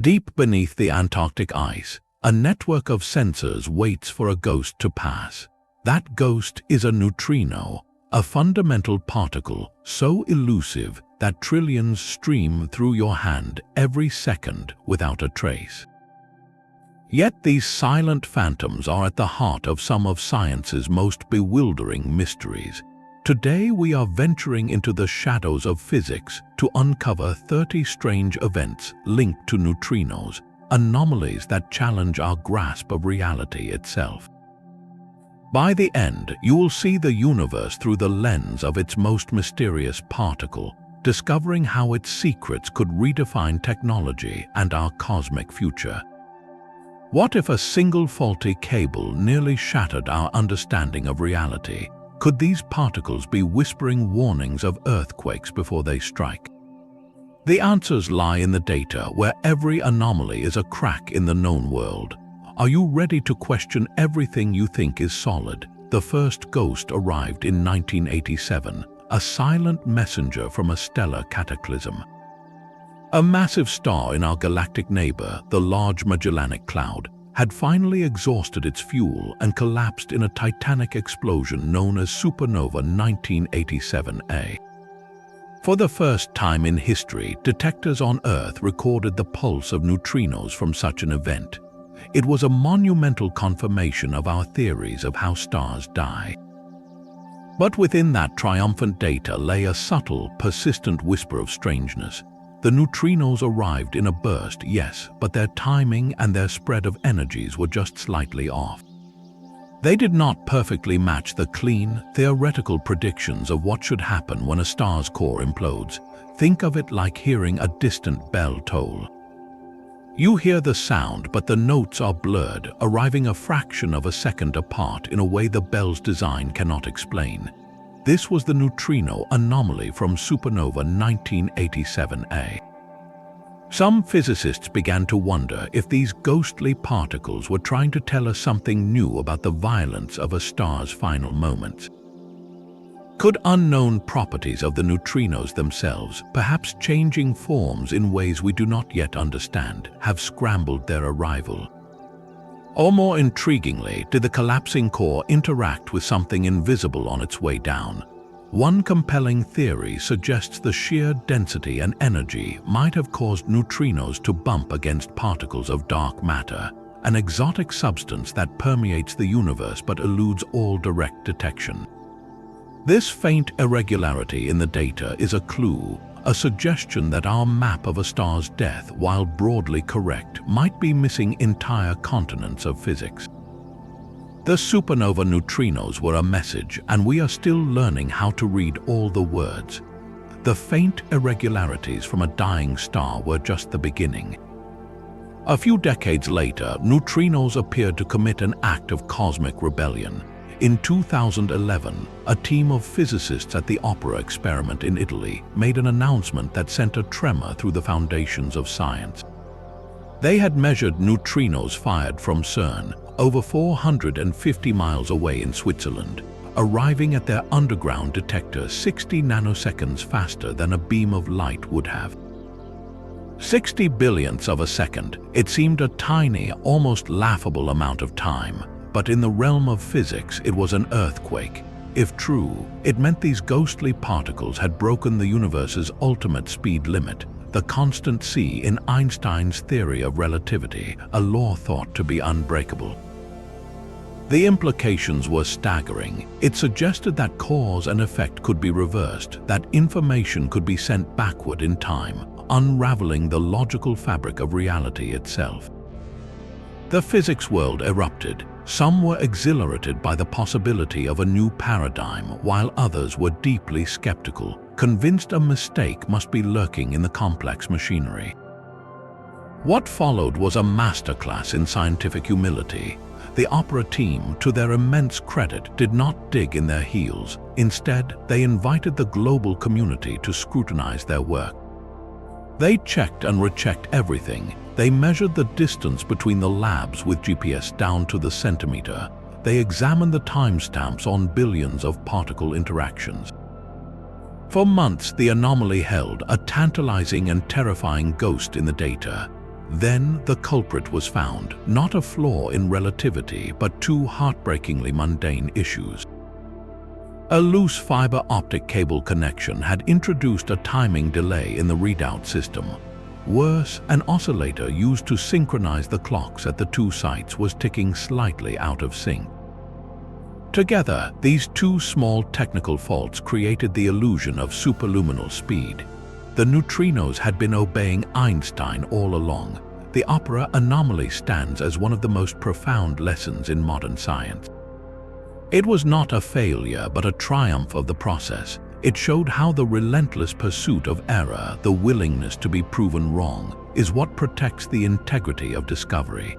Deep beneath the Antarctic ice, a network of sensors waits for a ghost to pass. That ghost is a neutrino, a fundamental particle so elusive that trillions stream through your hand every second without a trace. Yet these silent phantoms are at the heart of some of science's most bewildering mysteries. Today we are venturing into the shadows of physics to uncover 30 strange events linked to neutrinos, anomalies that challenge our grasp of reality itself. By the end, you will see the universe through the lens of its most mysterious particle, discovering how its secrets could redefine technology and our cosmic future. What if a single faulty cable nearly shattered our understanding of reality? Could these particles be whispering warnings of earthquakes before they strike? The answers lie in the data, where every anomaly is a crack in the known world. Are you ready to question everything you think is solid? The first ghost arrived in 1987, a silent messenger from a stellar cataclysm. A massive star in our galactic neighbor, the Large Magellanic Cloud, had finally exhausted its fuel and collapsed in a titanic explosion known as supernova 1987A. For the first time in history, detectors on Earth recorded the pulse of neutrinos from such an event. It was a monumental confirmation of our theories of how stars die. But within that triumphant data lay a subtle, persistent whisper of strangeness. The neutrinos arrived in a burst, yes, but their timing and their spread of energies were just slightly off. They did not perfectly match the clean, theoretical predictions of what should happen when a star's core implodes. Think of it like hearing a distant bell toll. You hear the sound, but the notes are blurred, arriving a fraction of a second apart in a way the bell's design cannot explain. This was the neutrino anomaly from supernova 1987A. Some physicists began to wonder if these ghostly particles were trying to tell us something new about the violence of a star's final moments. Could unknown properties of the neutrinos themselves, perhaps changing forms in ways we do not yet understand, have scrambled their arrival? Or more intriguingly, did the collapsing core interact with something invisible on its way down? One compelling theory suggests the sheer density and energy might have caused neutrinos to bump against particles of dark matter, an exotic substance that permeates the universe but eludes all direct detection. This faint irregularity in the data is a clue, a suggestion that our map of a star's death, while broadly correct, might be missing entire continents of physics. The supernova neutrinos were a message, and we are still learning how to read all the words. The faint irregularities from a dying star were just the beginning. A few decades later, neutrinos appeared to commit an act of cosmic rebellion. In 2011, a team of physicists at the Opera experiment in Italy made an announcement that sent a tremor through the foundations of science. They had measured neutrinos fired from CERN, over 450 miles away in Switzerland, arriving at their underground detector 60 nanoseconds faster than a beam of light would have. 60 billionths of a second, it seemed a tiny, almost laughable amount of time. But in the realm of physics, it was an earthquake. If true, it meant these ghostly particles had broken the universe's ultimate speed limit, the constant c in Einstein's theory of relativity, a law thought to be unbreakable. The implications were staggering. It suggested that cause and effect could be reversed, that information could be sent backward in time, unraveling the logical fabric of reality itself. The physics world erupted. Some were exhilarated by the possibility of a new paradigm, while others were deeply skeptical, convinced a mistake must be lurking in the complex machinery. What followed was a masterclass in scientific humility. The Opera team, to their immense credit, did not dig in their heels. Instead, they invited the global community to scrutinize their work. They checked and rechecked everything. They measured the distance between the labs with GPS down to the centimeter. They examined the timestamps on billions of particle interactions. For months, the anomaly held, a tantalizing and terrifying ghost in the data. Then the culprit was found, not a flaw in relativity, but two heartbreakingly mundane issues. A loose fiber optic cable connection had introduced a timing delay in the readout system. Worse, an oscillator used to synchronize the clocks at the two sites was ticking slightly out of sync. Together, these two small technical faults created the illusion of superluminal speed. The neutrinos had been obeying Einstein all along. The opera Anomaly stands as one of the most profound lessons in modern science. It was not a failure, but a triumph of the process. It showed how the relentless pursuit of error, the willingness to be proven wrong, is what protects the integrity of discovery.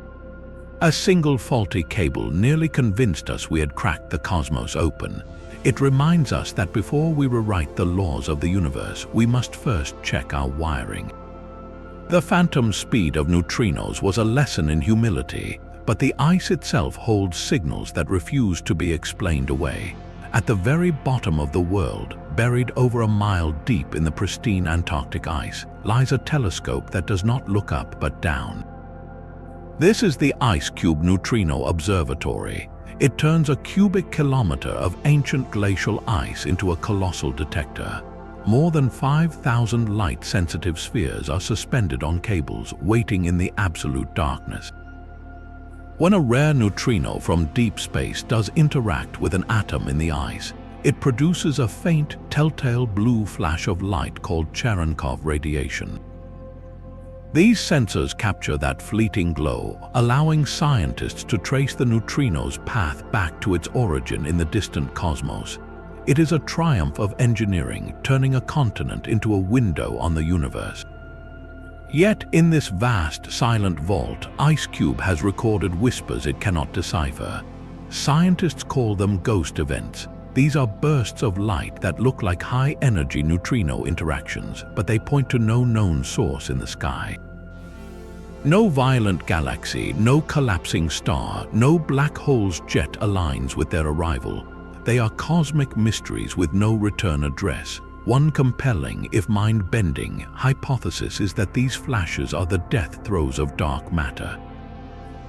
A single faulty cable nearly convinced us we had cracked the cosmos open. It reminds us that before we rewrite the laws of the universe, we must first check our wiring. The phantom speed of neutrinos was a lesson in humility, but the ice itself holds signals that refuse to be explained away. At the very bottom of the world, buried over a mile deep in the pristine Antarctic ice, lies a telescope that does not look up but down. This is the Ice Cube Neutrino Observatory. It turns a cubic kilometer of ancient glacial ice into a colossal detector. More than 5,000 light-sensitive spheres are suspended on cables, waiting in the absolute darkness. When a rare neutrino from deep space does interact with an atom in the ice, it produces a faint, telltale blue flash of light called Cherenkov radiation. These sensors capture that fleeting glow, allowing scientists to trace the neutrino's path back to its origin in the distant cosmos. It is a triumph of engineering, turning a continent into a window on the universe. Yet, in this vast, silent vault, IceCube has recorded whispers it cannot decipher. Scientists call them ghost events. These are bursts of light that look like high-energy neutrino interactions, but they point to no known source in the sky. No violent galaxy, no collapsing star, no black hole's jet aligns with their arrival. They are cosmic mysteries with no return address. One compelling, if mind-bending, hypothesis is that these flashes are the death throes of dark matter.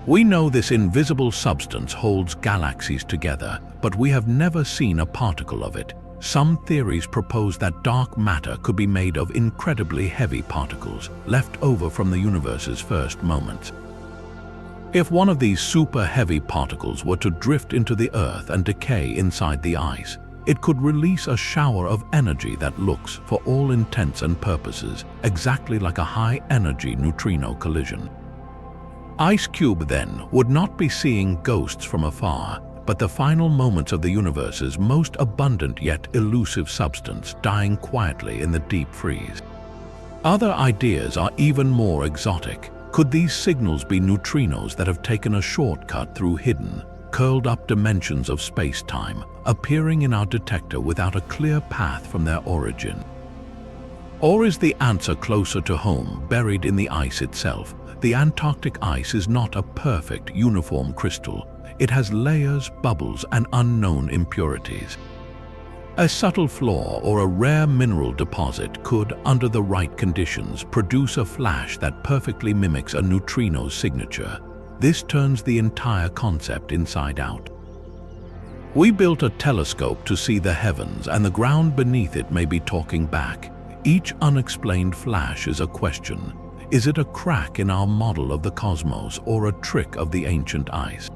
We know this invisible substance holds galaxies together, but we have never seen a particle of it. Some theories propose that dark matter could be made of incredibly heavy particles, left over from the universe's first moments. If one of these super-heavy particles were to drift into the Earth and decay inside the ice, it could release a shower of energy that looks, for all intents and purposes, exactly like a high-energy neutrino collision. IceCube, then, would not be seeing ghosts from afar, but the final moments of the universe's most abundant yet elusive substance dying quietly in the deep freeze. Other ideas are even more exotic. Could these signals be neutrinos that have taken a shortcut through hidden, curled-up dimensions of space-time, appearing in our detector without a clear path from their origin? Or is the answer closer to home, buried in the ice itself? The Antarctic ice is not a perfect, uniform crystal. It has layers, bubbles, and unknown impurities. A subtle flaw or a rare mineral deposit could, under the right conditions, produce a flash that perfectly mimics a neutrino's signature. This turns the entire concept inside out. We built a telescope to see the heavens, and the ground beneath it may be talking back. Each unexplained flash is a question. Is it a crack in our model of the cosmos or a trick of the ancient ice?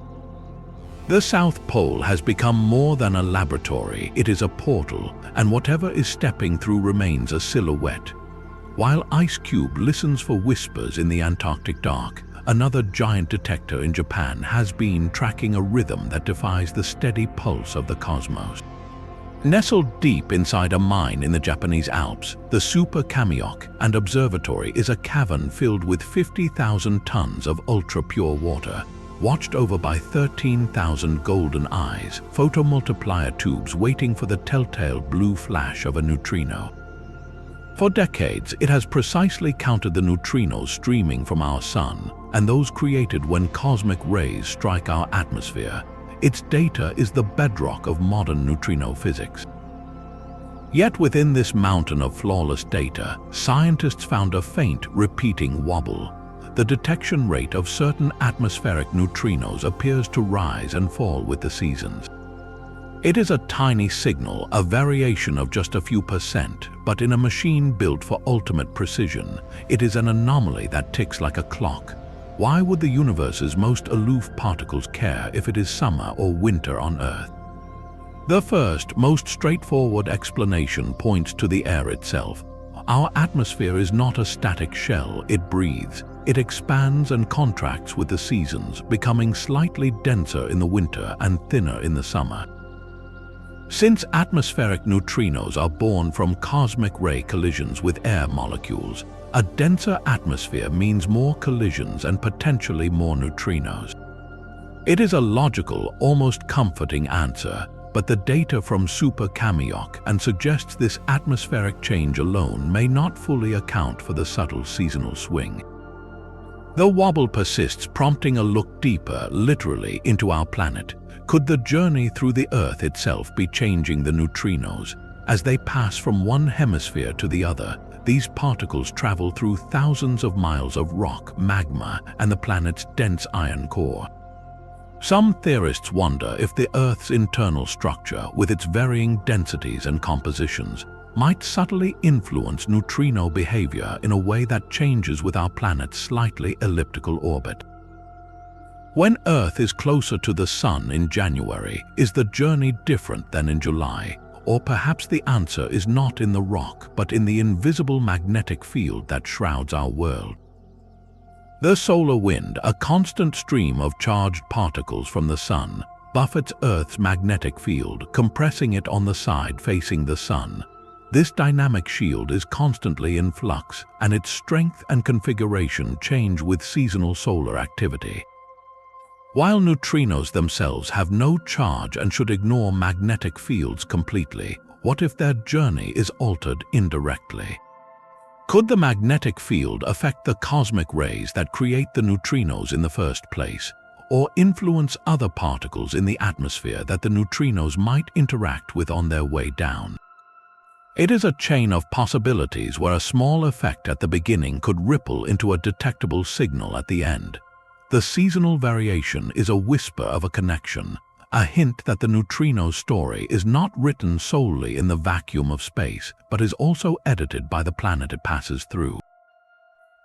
The South Pole has become more than a laboratory. It is a portal, and whatever is stepping through remains a silhouette. While IceCube listens for whispers in the Antarctic dark, another giant detector in Japan has been tracking a rhythm that defies the steady pulse of the cosmos. Nestled deep inside a mine in the Japanese Alps, the Super Kamiok and Observatory is a cavern filled with 50,000 tons of ultra-pure water, watched over by 13,000 golden eyes, photomultiplier tubes waiting for the telltale blue flash of a neutrino. For decades, it has precisely counted the neutrinos streaming from our sun and those created when cosmic rays strike our atmosphere. Its data is the bedrock of modern neutrino physics. Yet within this mountain of flawless data, scientists found a faint, repeating wobble. the detection rate of certain atmospheric neutrinos appears to rise and fall with the seasons. It is a tiny signal, a variation of just a few percent, but in a machine built for ultimate precision, it is an anomaly that ticks like a clock. Why would the universe's most aloof particles care if it is summer or winter on Earth? The first, most straightforward explanation points to the air itself. Our atmosphere is not a static shell, it breathes. It expands and contracts with the seasons, becoming slightly denser in the winter and thinner in the summer. Since atmospheric neutrinos are born from cosmic ray collisions with air molecules, a denser atmosphere means more collisions and potentially more neutrinos. It is a logical, almost comforting answer, but the data from Super Kamiok and suggests this atmospheric change alone may not fully account for the subtle seasonal swing. The wobble persists, prompting a look deeper, literally, into our planet. Could the journey through the Earth itself be changing the neutrinos? As they pass from one hemisphere to the other, these particles travel through thousands of miles of rock, magma, and the planet's dense iron core. Some theorists wonder if the Earth's internal structure, with its varying densities and compositions, might subtly influence neutrino behavior in a way that changes with our planet's slightly elliptical orbit. When Earth is closer to the Sun in January, is the journey different than in July? Or perhaps the answer is not in the rock, but in the invisible magnetic field that shrouds our world. The solar wind, a constant stream of charged particles from the Sun, buffets Earth's magnetic field, compressing it on the side facing the Sun. This dynamic shield is constantly in flux, and its strength and configuration change with seasonal solar activity. While neutrinos themselves have no charge and should ignore magnetic fields completely, what if their journey is altered indirectly? Could the magnetic field affect the cosmic rays that create the neutrinos in the first place, or influence other particles in the atmosphere that the neutrinos might interact with on their way down? It is a chain of possibilities where a small effect at the beginning could ripple into a detectable signal at the end. The seasonal variation is a whisper of a connection, a hint that the neutrino story is not written solely in the vacuum of space, but is also edited by the planet it passes through.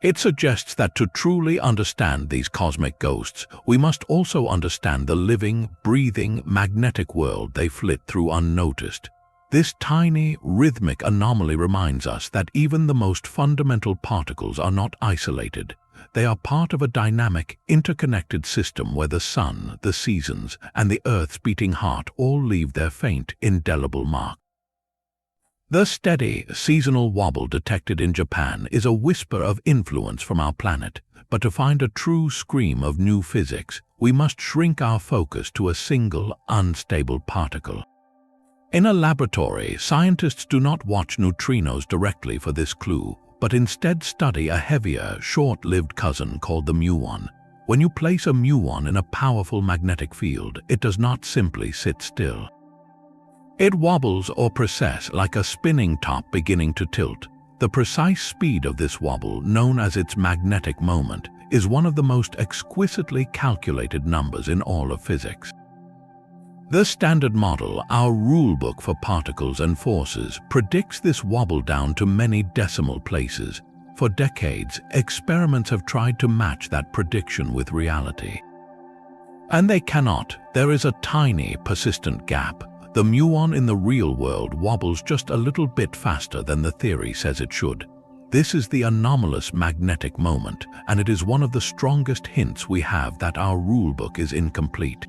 It suggests that to truly understand these cosmic ghosts, we must also understand the living, breathing, magnetic world they flit through unnoticed. This tiny, rhythmic anomaly reminds us that even the most fundamental particles are not isolated. They are part of a dynamic, interconnected system where the Sun, the seasons, and the Earth's beating heart all leave their faint, indelible mark. The steady, seasonal wobble detected in Japan is a whisper of influence from our planet, but to find a true scream of new physics, we must shrink our focus to a single, unstable particle. In a laboratory, scientists do not watch neutrinos directly for this clue, but instead study a heavier, short-lived cousin called the muon. When you place a muon in a powerful magnetic field, it does not simply sit still. It wobbles or precesses like a spinning top beginning to tilt. The precise speed of this wobble, known as its magnetic moment, is one of the most exquisitely calculated numbers in all of physics. The Standard Model, our rulebook for particles and forces, predicts this wobble down to many decimal places. For decades, experiments have tried to match that prediction with reality. And they cannot. There is a tiny, persistent gap. The muon in the real world wobbles just a little bit faster than the theory says it should. This is the anomalous magnetic moment, and it is one of the strongest hints we have that our rulebook is incomplete.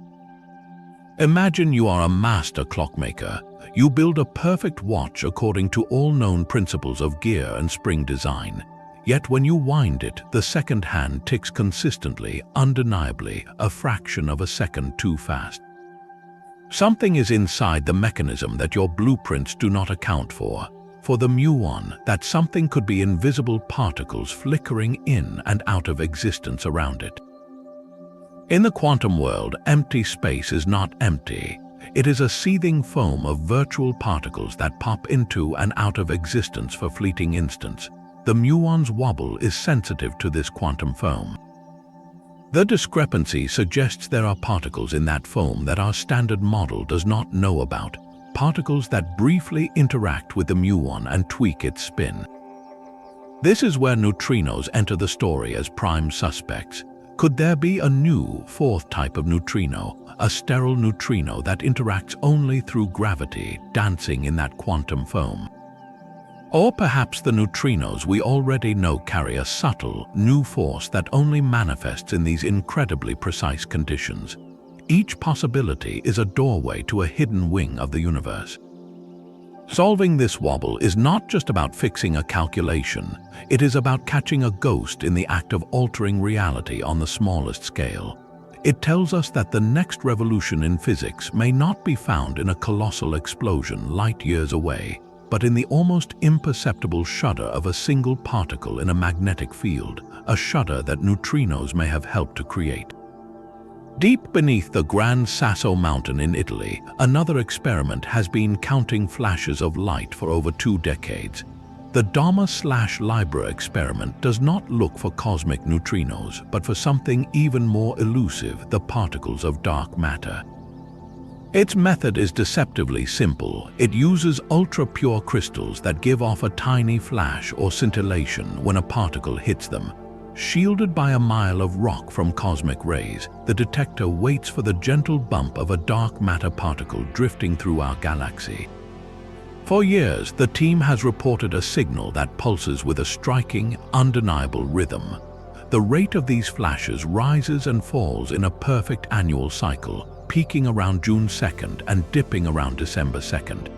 Imagine you are a master clockmaker. You build a perfect watch according to all known principles of gear and spring design. Yet when you wind it, the second hand ticks consistently, undeniably, a fraction of a second too fast. Something is inside the mechanism that your blueprints do not account for. For the muon, that something could be invisible particles flickering in and out of existence around it. In the quantum world, empty space is not empty. It is a seething foam of virtual particles that pop into and out of existence for fleeting instants. the muon's wobble is sensitive to this quantum foam. The discrepancy suggests there are particles in that foam that our standard model does not know about, particles that briefly interact with the muon and tweak its spin. This is where neutrinos enter the story as prime suspects. Could there be a new, fourth type of neutrino, a sterile neutrino that interacts only through gravity, dancing in that quantum foam? Or perhaps the neutrinos we already know carry a subtle, new force that only manifests in these incredibly precise conditions. Each possibility is a doorway to a hidden wing of the universe. Solving this wobble is not just about fixing a calculation, it is about catching a ghost in the act of altering reality on the smallest scale. It tells us that the next revolution in physics may not be found in a colossal explosion light years away, but in the almost imperceptible shudder of a single particle in a magnetic field, a shudder that neutrinos may have helped to create. Deep beneath the Gran Sasso mountain in Italy, another experiment has been counting flashes of light for over 2 decades. The Dama/Libra experiment does not look for cosmic neutrinos, but for something even more elusive, the particles of dark matter. Its method is deceptively simple. It uses ultra-pure crystals that give off a tiny flash or scintillation when a particle hits them. Shielded by a mile of rock from cosmic rays, the detector waits for the gentle bump of a dark matter particle drifting through our galaxy. For years, the team has reported a signal that pulses with a striking, undeniable rhythm. The rate of these flashes rises and falls in a perfect annual cycle, peaking around June 2nd and dipping around December 2nd.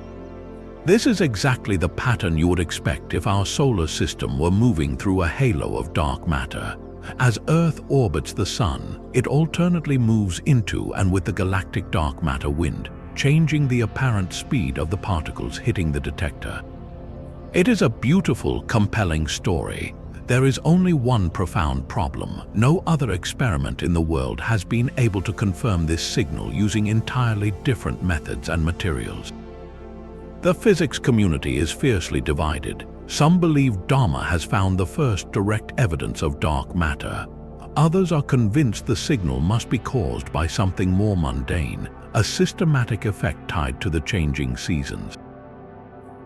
This is exactly the pattern you would expect if our solar system were moving through a halo of dark matter. As Earth orbits the Sun, it alternately moves into and with the galactic dark matter wind, changing the apparent speed of the particles hitting the detector. It is a beautiful, compelling story. There is only one profound problem. No other experiment in the world has been able to confirm this signal using entirely different methods and materials. The physics community is fiercely divided. Some believe Dama has found the first direct evidence of dark matter. Others are convinced the signal must be caused by something more mundane, a systematic effect tied to the changing seasons.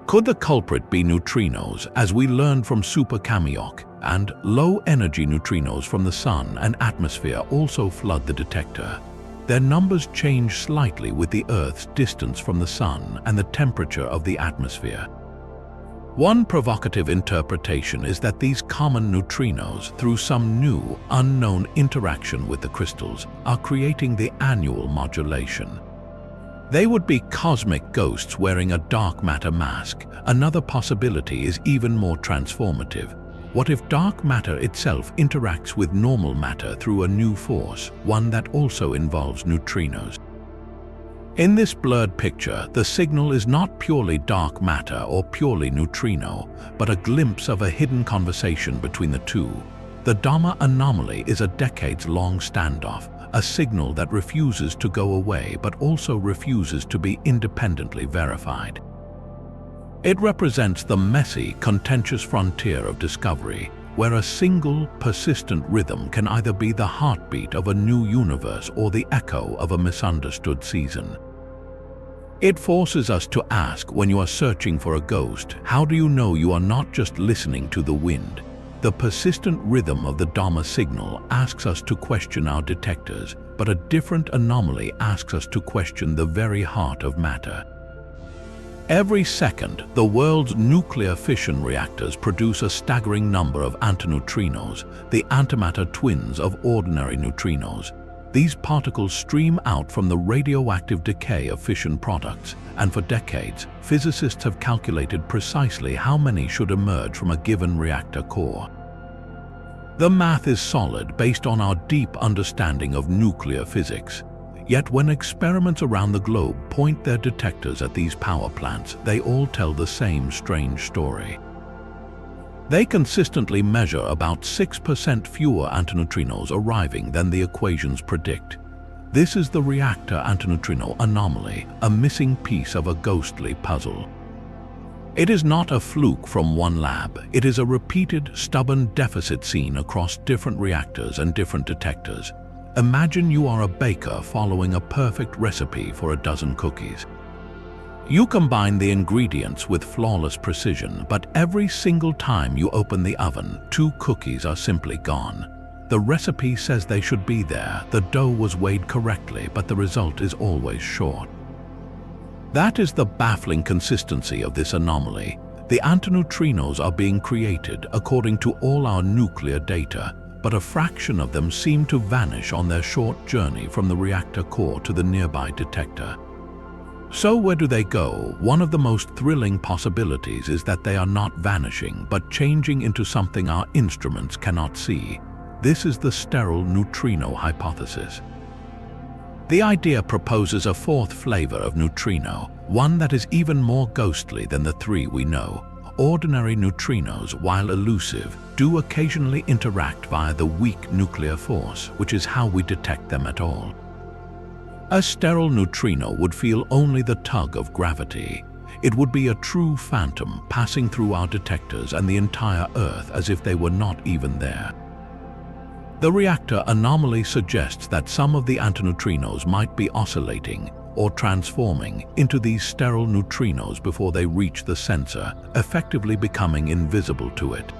Could the culprit be neutrinos, as we learned from Super Kamiok, and low-energy neutrinos from the Sun and atmosphere also flood the detector? Their numbers change slightly with the Earth's distance from the Sun and the temperature of the atmosphere. One provocative interpretation is that these common neutrinos, through some new, unknown interaction with the crystals, are creating the annual modulation. They would be cosmic ghosts wearing a dark matter mask. Another possibility is even more transformative. What if dark matter itself interacts with normal matter through a new force, one that also involves neutrinos? In this blurred picture, the signal is not purely dark matter or purely neutrino, but a glimpse of a hidden conversation between the two. The Dama anomaly is a decades-long standoff, a signal that refuses to go away but also refuses to be independently verified. It represents the messy, contentious frontier of discovery, where a single, persistent rhythm can either be the heartbeat of a new universe or the echo of a misunderstood season. It forces us to ask, when you are searching for a ghost, how do you know you are not just listening to the wind? The persistent rhythm of the Dama signal asks us to question our detectors, but a different anomaly asks us to question the very heart of matter. Every second, the world's nuclear fission reactors produce a staggering number of antineutrinos, the antimatter twins of ordinary neutrinos. These particles stream out from the radioactive decay of fission products, and for decades, physicists have calculated precisely how many should emerge from a given reactor core. The math is solid based on our deep understanding of nuclear physics. Yet when experiments around the globe point their detectors at these power plants, they all tell the same strange story. They consistently measure about 6% fewer antineutrinos arriving than the equations predict. This is the reactor antineutrino anomaly, a missing piece of a ghostly puzzle. It is not a fluke from one lab. It is a repeated, stubborn deficit seen across different reactors and different detectors. Imagine you are a baker following a perfect recipe for a dozen cookies. You combine the ingredients with flawless precision, but every single time you open the oven, 2 cookies are simply gone. The recipe says they should be there, the dough was weighed correctly, but the result is always short. That is the baffling consistency of this anomaly. The antineutrinos are being created according to all our nuclear data, but a fraction of them seem to vanish on their short journey from the reactor core to the nearby detector. So where do they go? One of the most thrilling possibilities is that they are not vanishing, but changing into something our instruments cannot see. This is the sterile neutrino hypothesis. The idea proposes a 4th flavor of neutrino, one that is even more ghostly than the 3 we know. Ordinary neutrinos, while elusive, do occasionally interact via the weak nuclear force, which is how we detect them at all. A sterile neutrino would feel only the tug of gravity. It would be a true phantom passing through our detectors and the entire Earth as if they were not even there. The reactor anomaly suggests that some of the antineutrinos might be oscillating or transforming into these sterile neutrinos before they reach the sensor, effectively becoming invisible to it.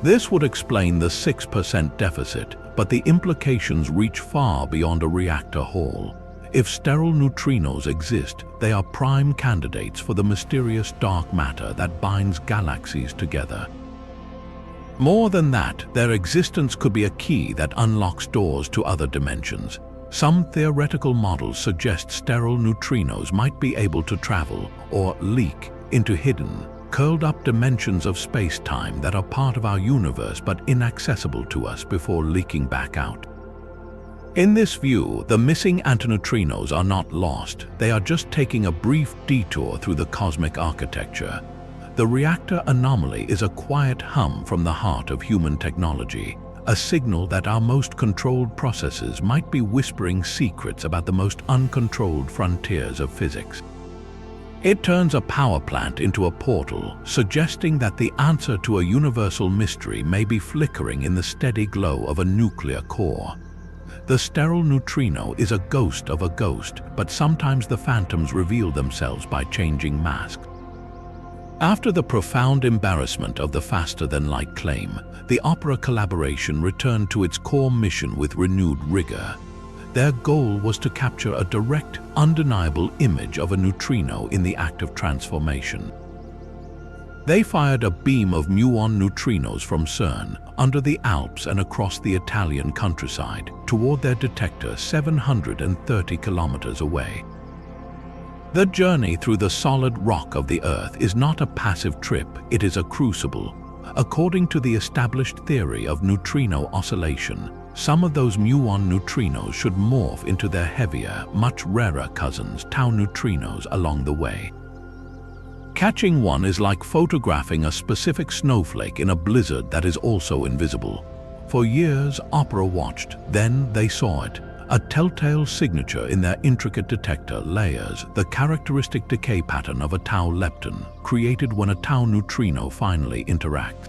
This would explain the 6% deficit, but the implications reach far beyond a reactor hall. If sterile neutrinos exist, they are prime candidates for the mysterious dark matter that binds galaxies together. More than that, their existence could be a key that unlocks doors to other dimensions. Some theoretical models suggest sterile neutrinos might be able to travel or leak into hidden, curled-up dimensions of space-time that are part of our universe but inaccessible to us before leaking back out. In this view, the missing antineutrinos are not lost. They are just taking a brief detour through the cosmic architecture. The reactor anomaly is a quiet hum from the heart of human technology, a signal that our most controlled processes might be whispering secrets about the most uncontrolled frontiers of physics. It turns a power plant into a portal, suggesting that the answer to a universal mystery may be flickering in the steady glow of a nuclear core. The sterile neutrino is a ghost of a ghost, but sometimes the phantoms reveal themselves by changing masks. After the profound embarrassment of the faster-than-light claim, the opera collaboration returned to its core mission with renewed rigor. Their goal was to capture a direct, undeniable image of a neutrino in the act of transformation. They fired a beam of muon neutrinos from CERN, under the Alps and across the Italian countryside, toward their detector 730 kilometers away. The journey through the solid rock of the Earth is not a passive trip, it is a crucible. According to the established theory of neutrino oscillation, some of those muon neutrinos should morph into their heavier, much rarer cousins, tau neutrinos, along the way. Catching one is like photographing a specific snowflake in a blizzard that is also invisible. For years, opera watched, then they saw it. A telltale signature in their intricate detector layers, the characteristic decay pattern of a tau lepton, created when a tau neutrino finally interacts.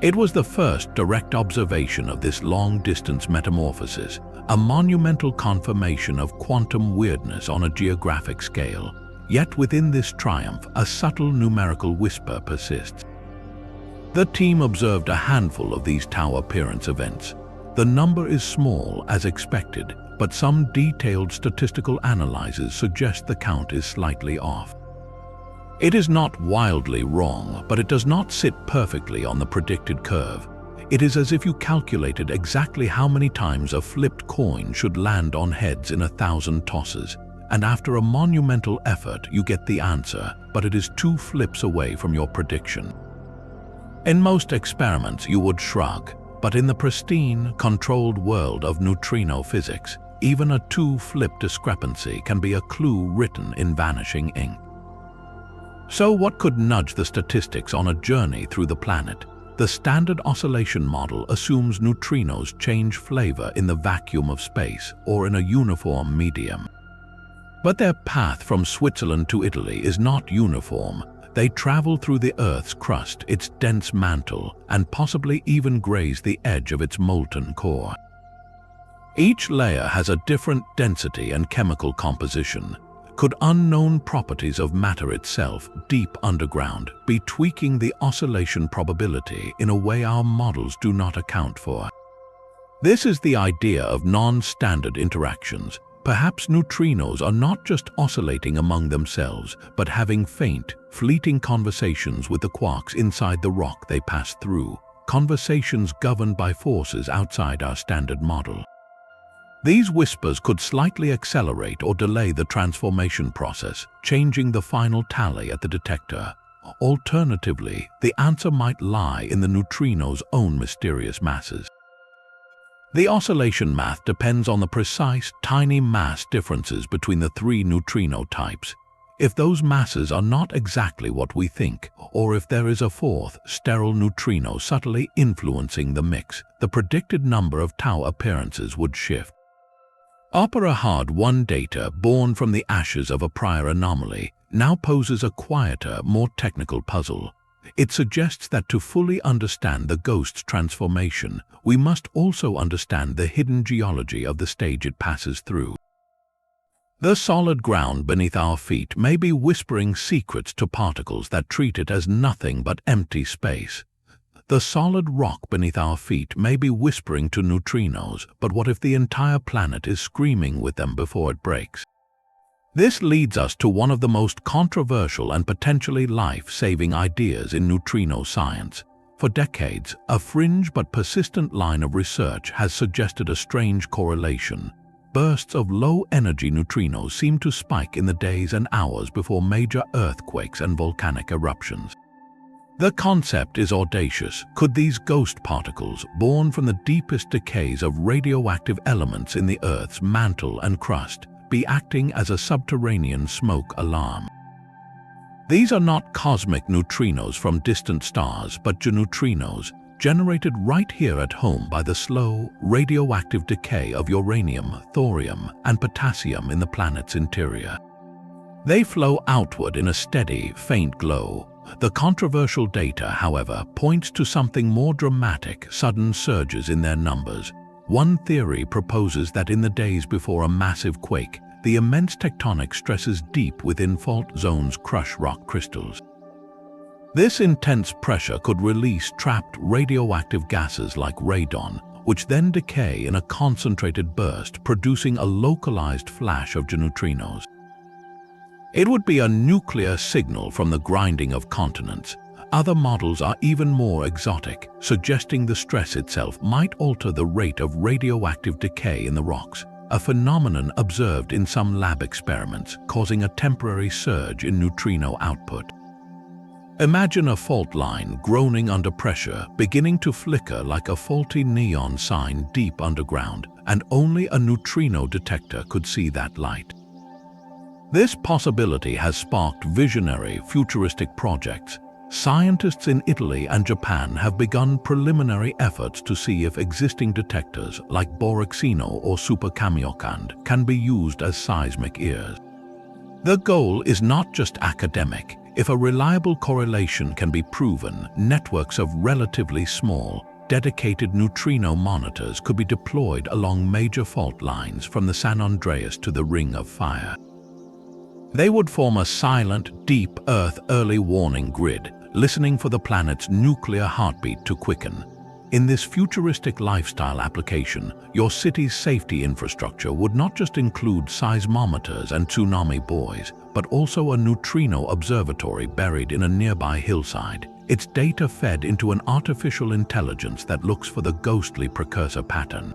It was the first direct observation of this long-distance metamorphosis, a monumental confirmation of quantum weirdness on a geographic scale. Yet within this triumph, a subtle numerical whisper persists. The team observed a handful of these tau appearance events. The number is small, as expected, but some detailed statistical analyses suggest the count is slightly off. It is not wildly wrong, but it does not sit perfectly on the predicted curve. It is as if you calculated exactly how many times a flipped coin should land on heads in 1,000 tosses, and after a monumental effort you get the answer, but it is 2 flips away from your prediction. In most experiments you would shrug, but in the pristine, controlled world of neutrino physics, even a 2-flip discrepancy can be a clue written in vanishing ink. So what could nudge the statistics on a journey through the planet? The standard oscillation model assumes neutrinos change flavor in the vacuum of space or in a uniform medium. But their path from Switzerland to Italy is not uniform. They travel through the Earth's crust, its dense mantle, and possibly even graze the edge of its molten core. Each layer has a different density and chemical composition. Could unknown properties of matter itself, deep underground, be tweaking the oscillation probability in a way our models do not account for? This is the idea of non-standard interactions. Perhaps neutrinos are not just oscillating among themselves, but having faint, fleeting conversations with the quarks inside the rock they pass through, conversations governed by forces outside our standard model. These whispers could slightly accelerate or delay the transformation process, changing the final tally at the detector. Alternatively, the answer might lie in the neutrino's own mysterious masses. The oscillation math depends on the precise, tiny mass differences between the three neutrino types. If those masses are not exactly what we think, or if there is a fourth, sterile neutrino subtly influencing the mix, the predicted number of tau appearances would shift. Opera Hard 1 data, born from the ashes of a prior anomaly, now poses a quieter, more technical puzzle. It suggests that to fully understand the ghost's transformation, we must also understand the hidden geology of the stage it passes through. The solid ground beneath our feet may be whispering secrets to particles that treat it as nothing but empty space. The solid rock beneath our feet may be whispering to neutrinos, but what if the entire planet is screaming with them before it breaks? This leads us to one of the most controversial and potentially life-saving ideas in neutrino science. For decades, a fringe but persistent line of research has suggested a strange correlation. Bursts of low-energy neutrinos seem to spike in the days and hours before major earthquakes and volcanic eruptions. The concept is audacious. Could these ghost particles, born from the deepest decays of radioactive elements in the Earth's mantle and crust, be acting as a subterranean smoke alarm? These are not cosmic neutrinos from distant stars, but neutrinos generated right here at home by the slow, radioactive decay of uranium, thorium, and potassium in the planet's interior. They flow outward in a steady, faint glow. The controversial data, however, points to something more dramatic: sudden surges in their numbers. One theory proposes that in the days before a massive quake, the immense tectonic stresses deep within fault zones crush rock crystals. This intense pressure could release trapped radioactive gases like radon, which then decay in a concentrated burst, producing a localized flash of neutrinos. It would be a nuclear signal from the grinding of continents. Other models are even more exotic, suggesting the stress itself might alter the rate of radioactive decay in the rocks, a phenomenon observed in some lab experiments, causing a temporary surge in neutrino output. Imagine a fault line groaning under pressure, beginning to flicker like a faulty neon sign deep underground, and only a neutrino detector could see that light. This possibility has sparked visionary, futuristic projects. Scientists in Italy and Japan have begun preliminary efforts to see if existing detectors like Boraxino or Supercamiocand can be used as seismic ears. The goal is not just academic. If a reliable correlation can be proven, networks of relatively small, dedicated neutrino monitors could be deployed along major fault lines from the San Andreas to the Ring of Fire. They would form a silent, deep Earth early warning grid, listening for the planet's nuclear heartbeat to quicken. In this futuristic lifestyle application, your city's safety infrastructure would not just include seismometers and tsunami buoys, but also a neutrino observatory buried in a nearby hillside, its data fed into an artificial intelligence that looks for the ghostly precursor pattern.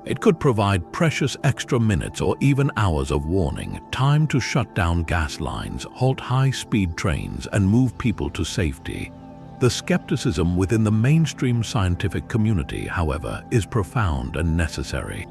It could provide precious extra minutes or even hours of warning, time to shut down gas lines, halt high-speed trains, and move people to safety. The skepticism within the mainstream scientific community, however, is profound and necessary.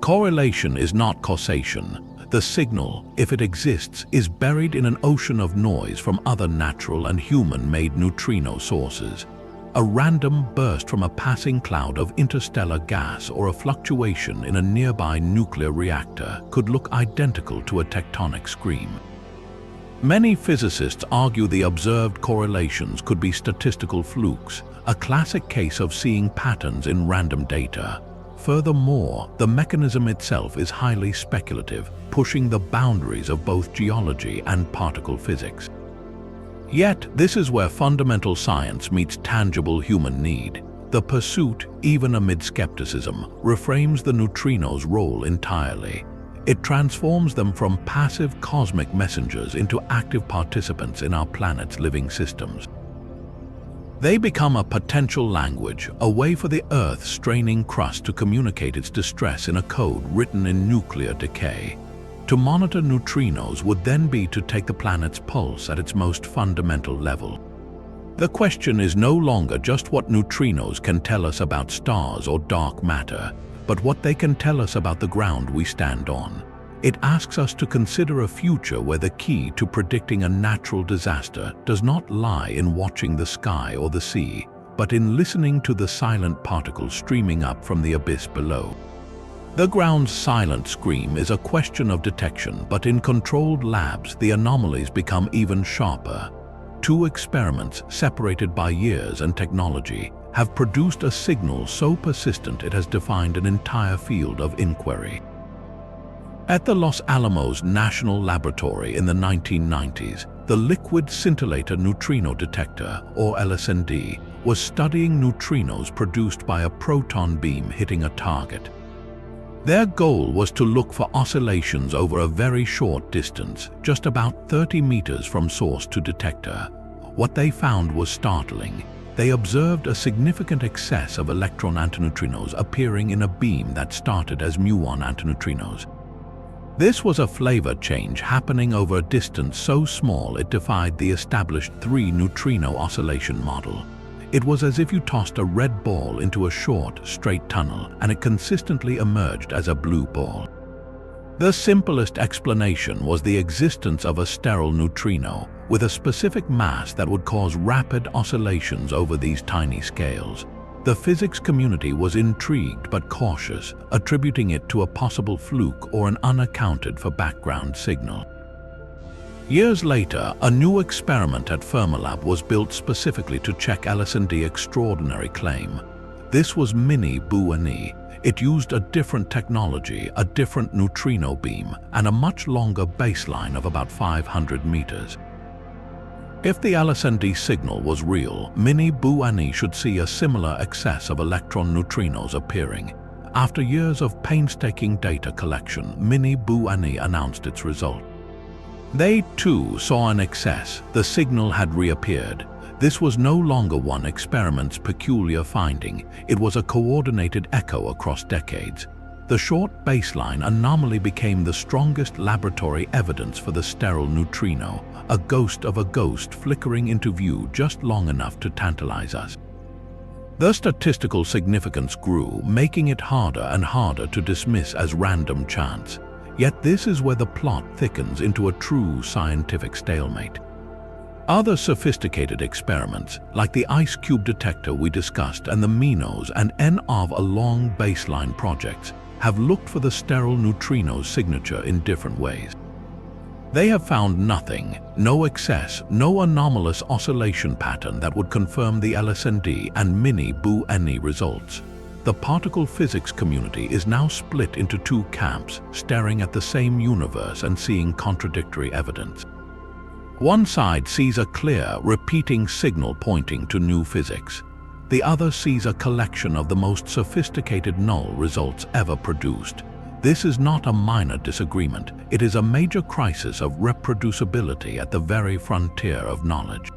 Correlation is not causation. The signal, if it exists, is buried in an ocean of noise from other natural and human-made neutrino sources. A random burst from a passing cloud of interstellar gas or a fluctuation in a nearby nuclear reactor could look identical to a tectonic scream. Many physicists argue the observed correlations could be statistical flukes, a classic case of seeing patterns in random data. Furthermore, the mechanism itself is highly speculative, pushing the boundaries of both geology and particle physics. Yet, this is where fundamental science meets tangible human need. The pursuit, even amid skepticism, reframes the neutrinos' role entirely. It transforms them from passive cosmic messengers into active participants in our planet's living systems. They become a potential language, a way for the Earth's straining crust to communicate its distress in a code written in nuclear decay. To monitor neutrinos would then be to take the planet's pulse at its most fundamental level. The question is no longer just what neutrinos can tell us about stars or dark matter, but what they can tell us about the ground we stand on. It asks us to consider a future where the key to predicting a natural disaster does not lie in watching the sky or the sea, but in listening to the silent particles streaming up from the abyss below. The ground's silent scream is a question of detection, but in controlled labs, the anomalies become even sharper. Two experiments, separated by years and technology, have produced a signal so persistent it has defined an entire field of inquiry. At the Los Alamos National Laboratory in the 1990s, the Liquid Scintillator Neutrino Detector, or LSND, was studying neutrinos produced by a proton beam hitting a target. Their goal was to look for oscillations over a very short distance, just about 30 meters from source to detector. What they found was startling. They observed a significant excess of electron antineutrinos appearing in a beam that started as muon antineutrinos. This was a flavor change happening over a distance so small it defied the established 3-neutrino oscillation model. It was as if you tossed a red ball into a short, straight tunnel, and it consistently emerged as a blue ball. The simplest explanation was the existence of a sterile neutrino, with a specific mass that would cause rapid oscillations over these tiny scales. The physics community was intrigued but cautious, attributing it to a possible fluke or an unaccounted-for background signal. Years later, a new experiment at Fermilab was built specifically to check LSND's extraordinary claim. This was Mini-BuNi. It used a different technology, a different neutrino beam, and a much longer baseline of about 500 meters. If the LSND signal was real, Mini-BuNi should see a similar excess of electron neutrinos appearing. After years of painstaking data collection, Mini-BuNi announced its result. They too saw an excess. The signal had reappeared. This was no longer one experiment's peculiar finding. It was a coordinated echo across decades. The short baseline anomaly became the strongest laboratory evidence for the sterile neutrino, a ghost of a ghost flickering into view just long enough to tantalize us. The statistical significance grew, making it harder and harder to dismiss as random chance. Yet this is where the plot thickens into a true scientific stalemate. Other sophisticated experiments, like the ice cube detector we discussed and the MINOS and N-of a long baseline projects, have looked for the sterile neutrino's signature in different ways. They have found nothing, no excess, no anomalous oscillation pattern that would confirm the LSND and Mini-BuNi results. The particle physics community is now split into two camps, staring at the same universe and seeing contradictory evidence. One side sees a clear, repeating signal pointing to new physics. The other sees a collection of the most sophisticated null results ever produced. This is not a minor disagreement. It is a major crisis of reproducibility at the very frontier of knowledge.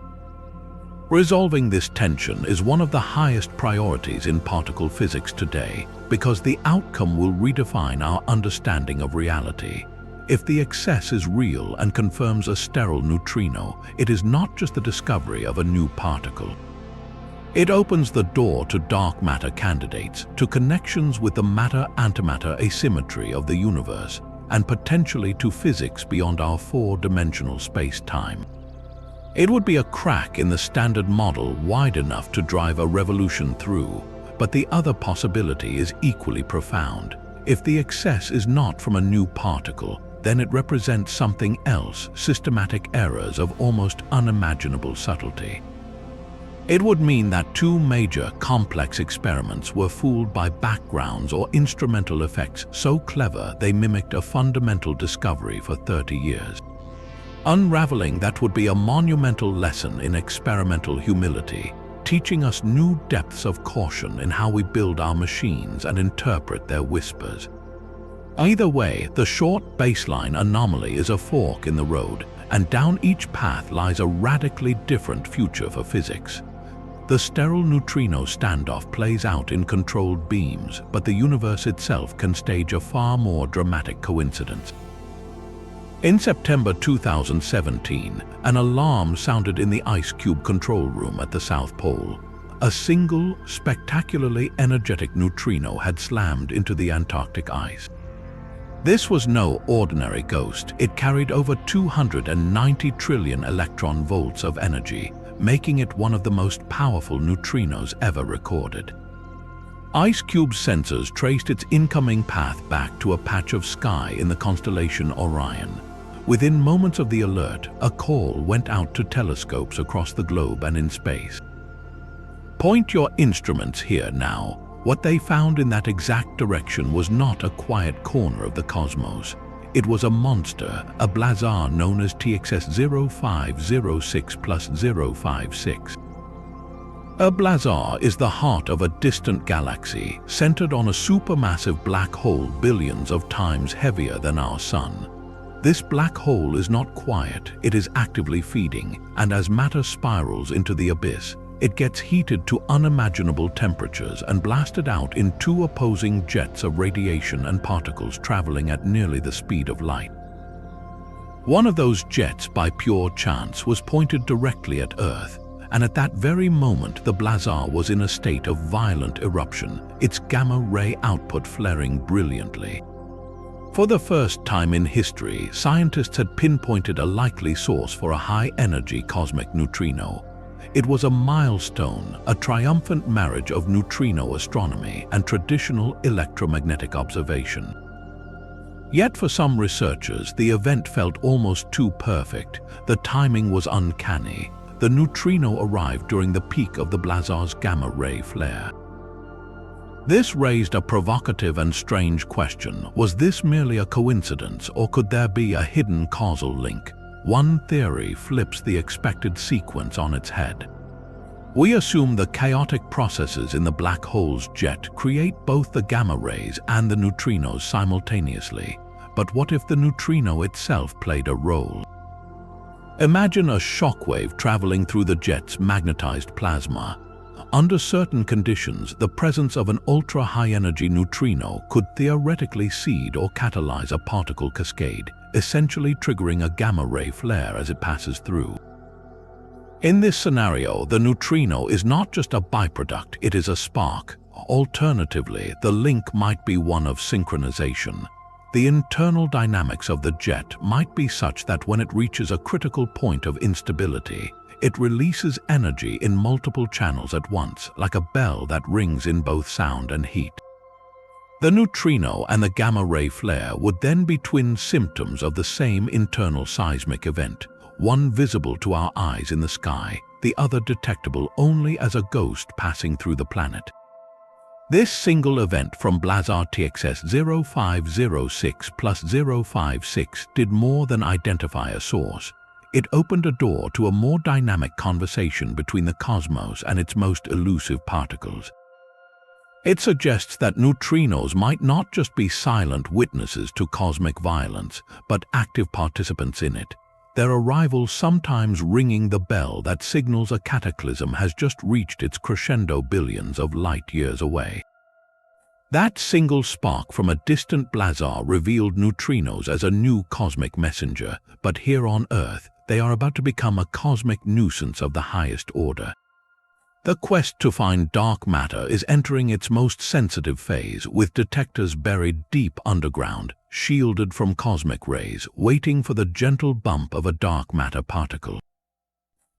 Resolving this tension is one of the highest priorities in particle physics today, because the outcome will redefine our understanding of reality. If the excess is real and confirms a sterile neutrino, it is not just the discovery of a new particle. It opens the door to dark matter candidates, to connections with the matter-antimatter asymmetry of the universe, and potentially to physics beyond our four-dimensional space-time. It would be a crack in the standard model wide enough to drive a revolution through, but the other possibility is equally profound. If the excess is not from a new particle, then it represents something else, systematic errors of almost unimaginable subtlety. It would mean that two major, complex experiments were fooled by backgrounds or instrumental effects so clever they mimicked a fundamental discovery for 30 years. Unraveling that would be a monumental lesson in experimental humility, teaching us new depths of caution in how we build our machines and interpret their whispers. Either way, the short baseline anomaly is a fork in the road, and down each path lies a radically different future for physics. The sterile neutrino standoff plays out in controlled beams, but the universe itself can stage a far more dramatic coincidence. In September 2017, an alarm sounded in the ice cube control room at the South Pole. A single, spectacularly energetic neutrino had slammed into the Antarctic ice. This was no ordinary ghost. It carried over 290 trillion electron volts of energy, making it one of the most powerful neutrinos ever recorded. IceCube's sensors traced its incoming path back to a patch of sky in the constellation Orion. Within moments of the alert, a call went out to telescopes across the globe and in space. Point your instruments here now. What they found in that exact direction was not a quiet corner of the cosmos. It was a monster, a blazar known as TXS 0506+056. A blazar is the heart of a distant galaxy, centered on a supermassive black hole billions of times heavier than our Sun. This black hole is not quiet, it is actively feeding, and as matter spirals into the abyss, it gets heated to unimaginable temperatures and blasted out in two opposing jets of radiation and particles traveling at nearly the speed of light. One of those jets, by pure chance, was pointed directly at Earth, and at that very moment the blazar was in a state of violent eruption, its gamma-ray output flaring brilliantly. For the first time in history, scientists had pinpointed a likely source for a high-energy cosmic neutrino. It was a milestone, a triumphant marriage of neutrino astronomy and traditional electromagnetic observation. Yet for some researchers, the event felt almost too perfect. The timing was uncanny. The neutrino arrived during the peak of the blazar's gamma-ray flare. This raised a provocative and strange question. Was this merely a coincidence, or could there be a hidden causal link? One theory flips the expected sequence on its head. We assume the chaotic processes in the black hole's jet create both the gamma rays and the neutrinos simultaneously. But what if the neutrino itself played a role? Imagine a shockwave traveling through the jet's magnetized plasma. Under certain conditions, the presence of an ultra-high-energy neutrino could theoretically seed or catalyze a particle cascade, essentially triggering a gamma-ray flare as it passes through. In this scenario, the neutrino is not just a byproduct, it is a spark. Alternatively, the link might be one of synchronization. The internal dynamics of the jet might be such that when it reaches a critical point of instability, it releases energy in multiple channels at once, like a bell that rings in both sound and heat. The neutrino and the gamma-ray flare would then be twin symptoms of the same internal seismic event, one visible to our eyes in the sky, the other detectable only as a ghost passing through the planet. This single event from blazar TXS 0506+056 did more than identify a source. It opened a door to a more dynamic conversation between the cosmos and its most elusive particles. It suggests that neutrinos might not just be silent witnesses to cosmic violence, but active participants in it, their arrival sometimes ringing the bell that signals a cataclysm has just reached its crescendo billions of light years away. That single spark from a distant blazar revealed neutrinos as a new cosmic messenger, but here on Earth, they are about to become a cosmic nuisance of the highest order. The quest to find dark matter is entering its most sensitive phase, with detectors buried deep underground, shielded from cosmic rays, waiting for the gentle bump of a dark matter particle.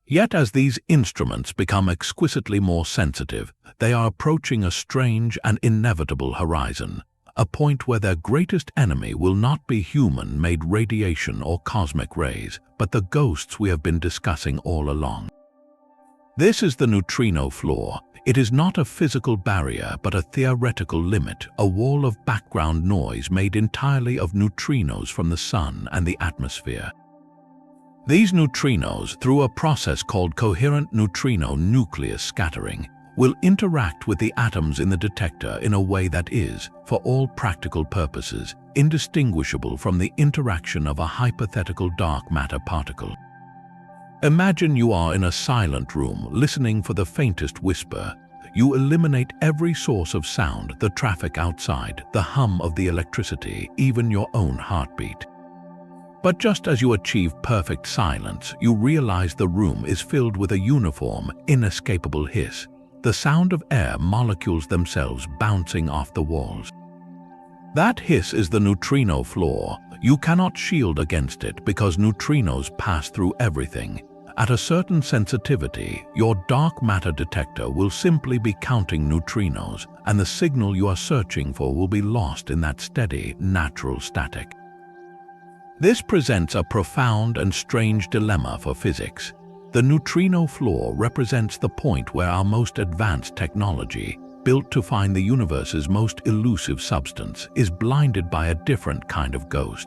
Yet as these instruments become exquisitely more sensitive, they are approaching a strange and inevitable horizon, a point where their greatest enemy will not be human-made radiation or cosmic rays, but the ghosts we have been discussing all along. This is the neutrino flaw. It is not a physical barrier, but a theoretical limit, a wall of background noise made entirely of neutrinos from the sun and the atmosphere. These neutrinos, through a process called coherent neutrino nucleus scattering, will interact with the atoms in the detector in a way that is, for all practical purposes, indistinguishable from the interaction of a hypothetical dark matter particle. Imagine you are in a silent room listening for the faintest whisper. You eliminate every source of sound, the traffic outside, the hum of the electricity, even your own heartbeat. But just as you achieve perfect silence, you realize the room is filled with a uniform, inescapable hiss, the sound of air molecules themselves bouncing off the walls. That hiss is the neutrino flaw. You cannot shield against it because neutrinos pass through everything. At a certain sensitivity, your dark matter detector will simply be counting neutrinos, and the signal you are searching for will be lost in that steady, natural static. This presents a profound and strange dilemma for physics. The neutrino flaw represents the point where our most advanced technology, built to find the universe's most elusive substance, is blinded by a different kind of ghost.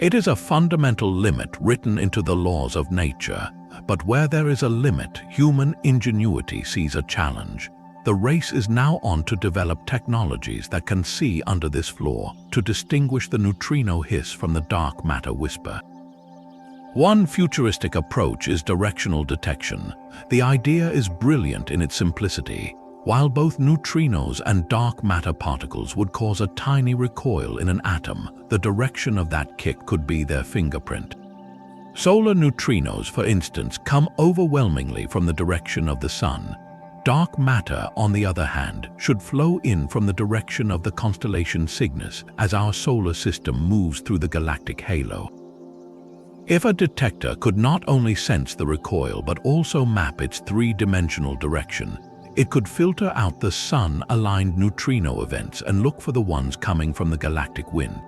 It is a fundamental limit written into the laws of nature, but where there is a limit, human ingenuity sees a challenge. The race is now on to develop technologies that can see under this flaw, to distinguish the neutrino hiss from the dark matter whisper. One futuristic approach is directional detection. The idea is brilliant in its simplicity. While both neutrinos and dark matter particles would cause a tiny recoil in an atom, the direction of that kick could be their fingerprint. Solar neutrinos, for instance, come overwhelmingly from the direction of the sun. Dark matter, on the other hand, should flow in from the direction of the constellation Cygnus as our solar system moves through the galactic halo. If a detector could not only sense the recoil but also map its three-dimensional direction, it could filter out the sun-aligned neutrino events and look for the ones coming from the galactic wind.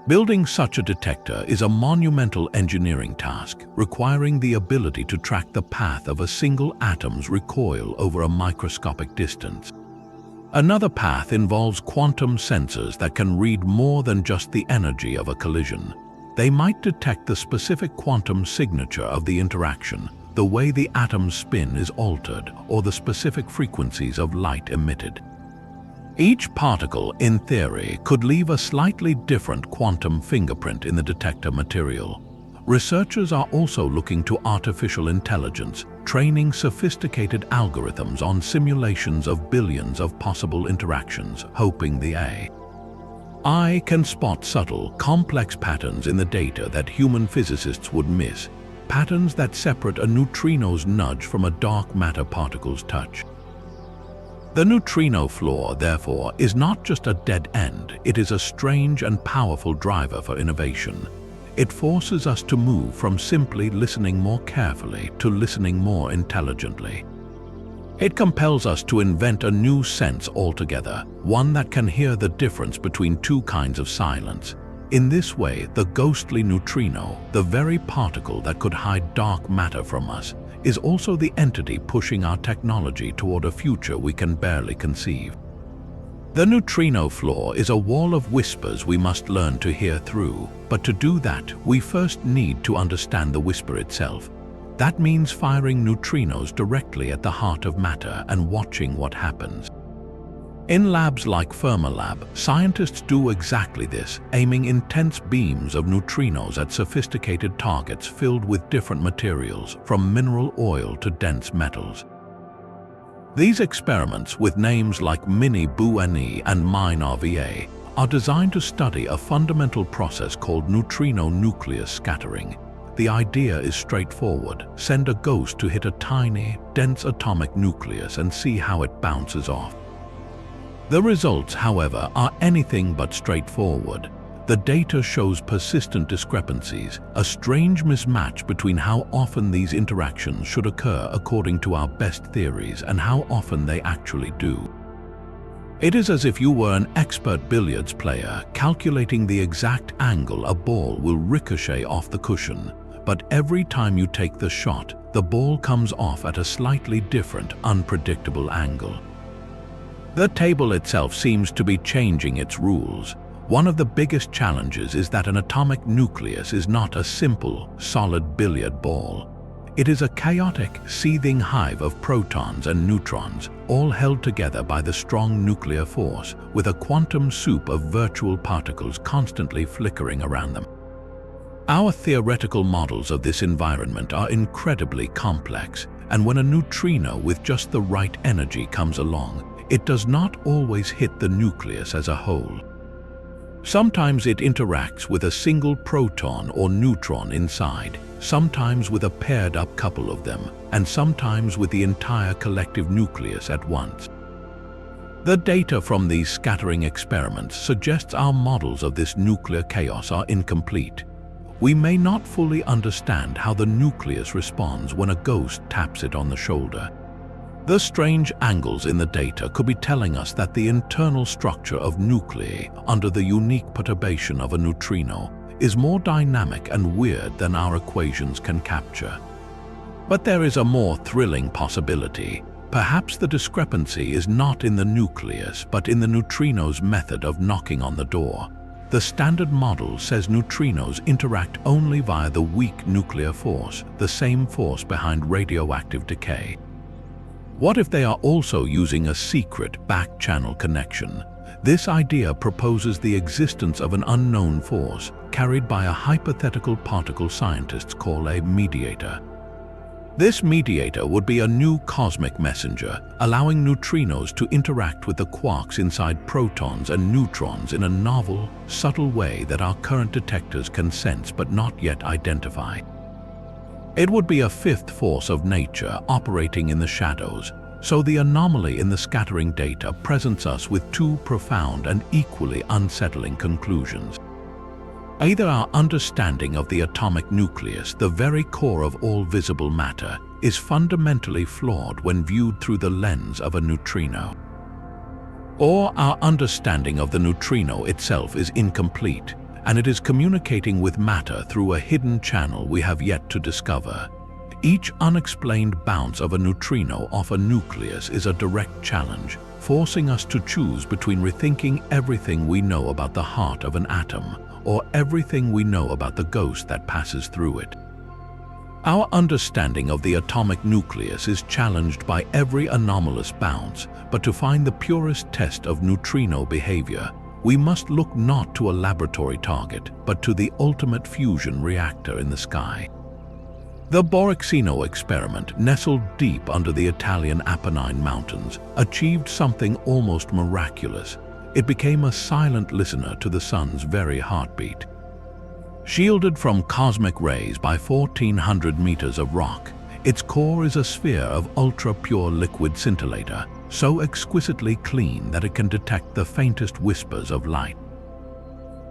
Building such a detector is a monumental engineering task, requiring the ability to track the path of a single atom's recoil over a microscopic distance. Another path involves quantum sensors that can read more than just the energy of a collision. They might detect the specific quantum signature of the interaction, the way the atom's spin is altered, or the specific frequencies of light emitted. Each particle, in theory, could leave a slightly different quantum fingerprint in the detector material. Researchers are also looking to artificial intelligence, training sophisticated algorithms on simulations of billions of possible interactions, hoping the AI can spot subtle, complex patterns in the data that human physicists would miss, patterns that separate a neutrino's nudge from a dark matter particle's touch. The neutrino flaw, therefore, is not just a dead end, it is a strange and powerful driver for innovation. It forces us to move from simply listening more carefully to listening more intelligently. It compels us to invent a new sense altogether, one that can hear the difference between two kinds of silence. In this way, the ghostly neutrino, the very particle that could hide dark matter from us, is also the entity pushing our technology toward a future we can barely conceive. The neutrino flaw is a wall of whispers we must learn to hear through, but to do that, we first need to understand the whisper itself. That means firing neutrinos directly at the heart of matter and watching what happens. In labs like Fermilab, scientists do exactly this, aiming intense beams of neutrinos at sophisticated targets filled with different materials, from mineral oil to dense metals. These experiments, with names like Mini-BUNI and Mine-RVA, are designed to study a fundamental process called neutrino nucleus scattering. The idea is straightforward: send a ghost to hit a tiny, dense atomic nucleus and see how it bounces off. The results, however, are anything but straightforward. The data shows persistent discrepancies, a strange mismatch between how often these interactions should occur according to our best theories and how often they actually do. It is as if you were an expert billiards player calculating the exact angle a ball will ricochet off the cushion, but every time you take the shot, the ball comes off at a slightly different, unpredictable angle. The table itself seems to be changing its rules. One of the biggest challenges is that an atomic nucleus is not a simple, solid billiard ball. It is a chaotic, seething hive of protons and neutrons, all held together by the strong nuclear force, with a quantum soup of virtual particles constantly flickering around them. Our theoretical models of this environment are incredibly complex, and when a neutrino with just the right energy comes along, it does not always hit the nucleus as a whole. Sometimes it interacts with a single proton or neutron inside, sometimes with a paired-up couple of them, and sometimes with the entire collective nucleus at once. The data from these scattering experiments suggests our models of this nuclear chaos are incomplete. We may not fully understand how the nucleus responds when a ghost taps it on the shoulder. The strange angles in the data could be telling us that the internal structure of nuclei under the unique perturbation of a neutrino is more dynamic and weird than our equations can capture. But there is a more thrilling possibility. Perhaps the discrepancy is not in the nucleus, but in the neutrino's method of knocking on the door. The standard model says neutrinos interact only via the weak nuclear force, the same force behind radioactive decay. What if they are also using a secret back-channel connection? This idea proposes the existence of an unknown force carried by a hypothetical particle scientists call a mediator. This mediator would be a new cosmic messenger, allowing neutrinos to interact with the quarks inside protons and neutrons in a novel, subtle way that our current detectors can sense but not yet identify. It would be a fifth force of nature operating in the shadows, so the anomaly in the scattering data presents us with two profound and equally unsettling conclusions. Either our understanding of the atomic nucleus, the very core of all visible matter, is fundamentally flawed when viewed through the lens of a neutrino, or our understanding of the neutrino itself is incomplete, and it is communicating with matter through a hidden channel we have yet to discover. Each unexplained bounce of a neutrino off a nucleus is a direct challenge, forcing us to choose between rethinking everything we know about the heart of an atom or everything we know about the ghost that passes through it. Our understanding of the atomic nucleus is challenged by every anomalous bounce, but to find the purest test of neutrino behavior, we must look not to a laboratory target, but to the ultimate fusion reactor in the sky. The Borexino experiment, nestled deep under the Italian Apennine Mountains, achieved something almost miraculous. It became a silent listener to the sun's very heartbeat. Shielded from cosmic rays by 1,400 meters of rock, its core is a sphere of ultra-pure liquid scintillator, so exquisitely clean that it can detect the faintest whispers of light.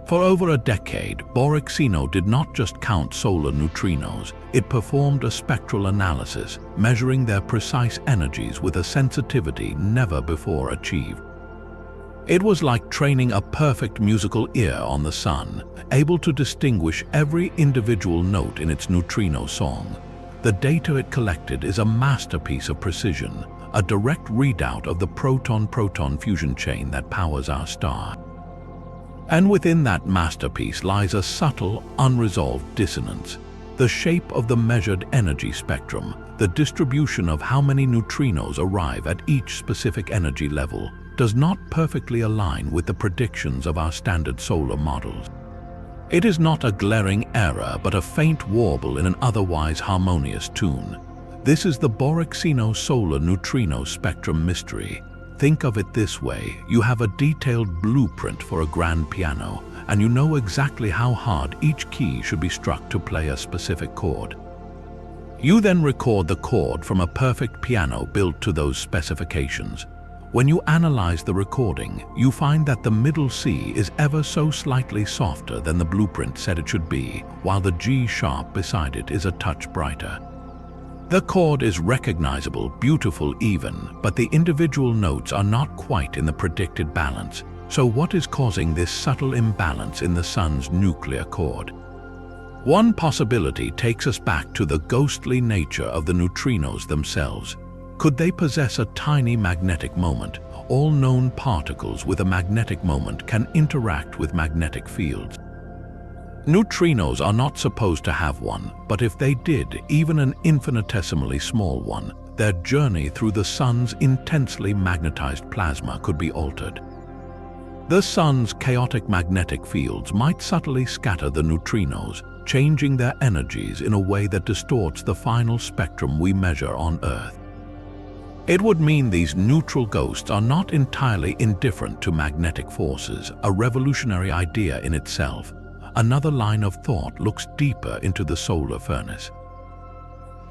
For over a decade, Borexino did not just count solar neutrinos, it performed a spectral analysis, measuring their precise energies with a sensitivity never before achieved. It was like training a perfect musical ear on the sun, able to distinguish every individual note in its neutrino song. The data it collected is a masterpiece of precision, a direct readout of the proton-proton fusion chain that powers our star. And within that masterpiece lies a subtle, unresolved dissonance. The shape of the measured energy spectrum, the distribution of how many neutrinos arrive at each specific energy level, does not perfectly align with the predictions of our standard solar models. It is not a glaring error, but a faint warble in an otherwise harmonious tune. This is the Borexino solar neutrino spectrum mystery. Think of it this way: you have a detailed blueprint for a grand piano, and you know exactly how hard each key should be struck to play a specific chord. You then record the chord from a perfect piano built to those specifications. When you analyze the recording, you find that the middle C is ever so slightly softer than the blueprint said it should be, while the G sharp beside it is a touch brighter. The chord is recognizable, beautiful even, but the individual notes are not quite in the predicted balance. So what is causing this subtle imbalance in the Sun's nuclear chord? One possibility takes us back to the ghostly nature of the neutrinos themselves. Could they possess a tiny magnetic moment? All known particles with a magnetic moment can interact with magnetic fields. Neutrinos are not supposed to have one, but if they did, even an infinitesimally small one, their journey through the Sun's intensely magnetized plasma could be altered. The Sun's chaotic magnetic fields might subtly scatter the neutrinos, changing their energies in a way that distorts the final spectrum we measure on Earth. It would mean these neutral ghosts are not entirely indifferent to magnetic forces, a revolutionary idea in itself. Another line of thought looks deeper into the solar furnace.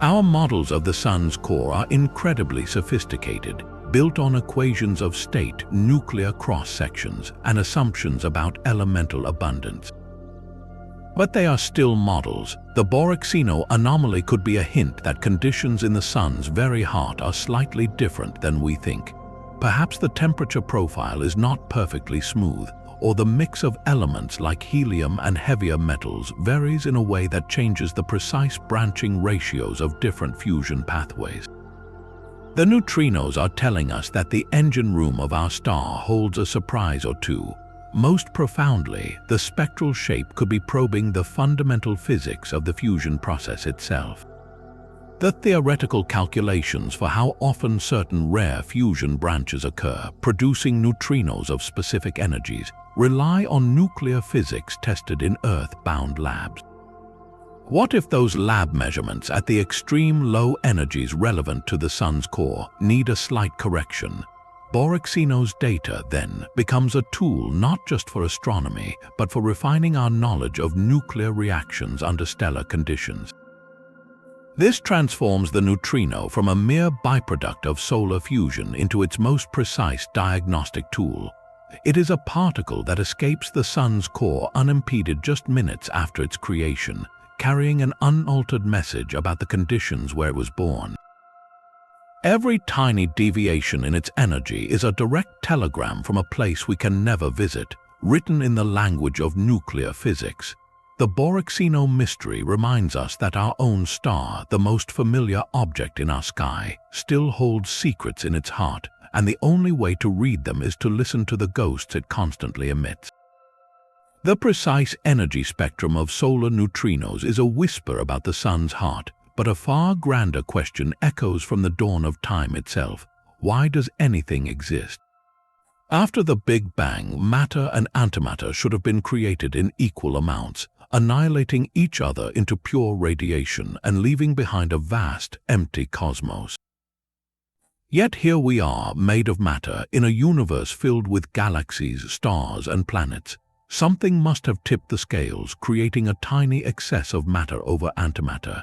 Our models of the Sun's core are incredibly sophisticated, built on equations of state, nuclear cross-sections, and assumptions about elemental abundance. But they are still models. The Borexino anomaly could be a hint that conditions in the Sun's very heart are slightly different than we think. Perhaps the temperature profile is not perfectly smooth, or the mix of elements like helium and heavier metals varies in a way that changes the precise branching ratios of different fusion pathways. The neutrinos are telling us that the engine room of our star holds a surprise or two. Most profoundly, the spectral shape could be probing the fundamental physics of the fusion process itself. The theoretical calculations for how often certain rare fusion branches occur, producing neutrinos of specific energies, rely on nuclear physics tested in Earth-bound labs. What if those lab measurements at the extreme low energies relevant to the Sun's core need a slight correction? Borexino's data, then, becomes a tool not just for astronomy, but for refining our knowledge of nuclear reactions under stellar conditions. This transforms the neutrino from a mere byproduct of solar fusion into its most precise diagnostic tool. It is a particle that escapes the Sun's core unimpeded just minutes after its creation, carrying an unaltered message about the conditions where it was born. Every tiny deviation in its energy is a direct telegram from a place we can never visit, written in the language of nuclear physics. The Borexino mystery reminds us that our own star, the most familiar object in our sky, still holds secrets in its heart, and the only way to read them is to listen to the ghosts it constantly emits. The precise energy spectrum of solar neutrinos is a whisper about the Sun's heart, but a far grander question echoes from the dawn of time itself. Why does anything exist? After the Big Bang, matter and antimatter should have been created in equal amounts, annihilating each other into pure radiation and leaving behind a vast, empty cosmos. Yet here we are, made of matter, in a universe filled with galaxies, stars, and planets. Something must have tipped the scales, creating a tiny excess of matter over antimatter.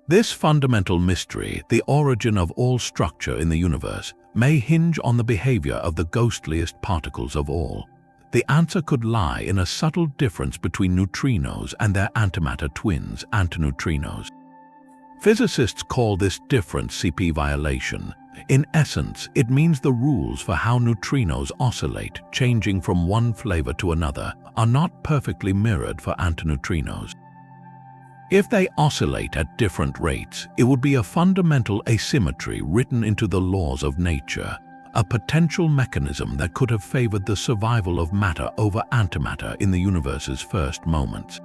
This fundamental mystery, the origin of all structure in the universe, may hinge on the behavior of the ghostliest particles of all. The answer could lie in a subtle difference between neutrinos and their antimatter twins, antineutrinos. Physicists call this difference CP violation. In essence, it means the rules for how neutrinos oscillate, changing from one flavor to another, are not perfectly mirrored for antineutrinos. If they oscillate at different rates, it would be a fundamental asymmetry written into the laws of nature, a potential mechanism that could have favored the survival of matter over antimatter in the universe's first moments.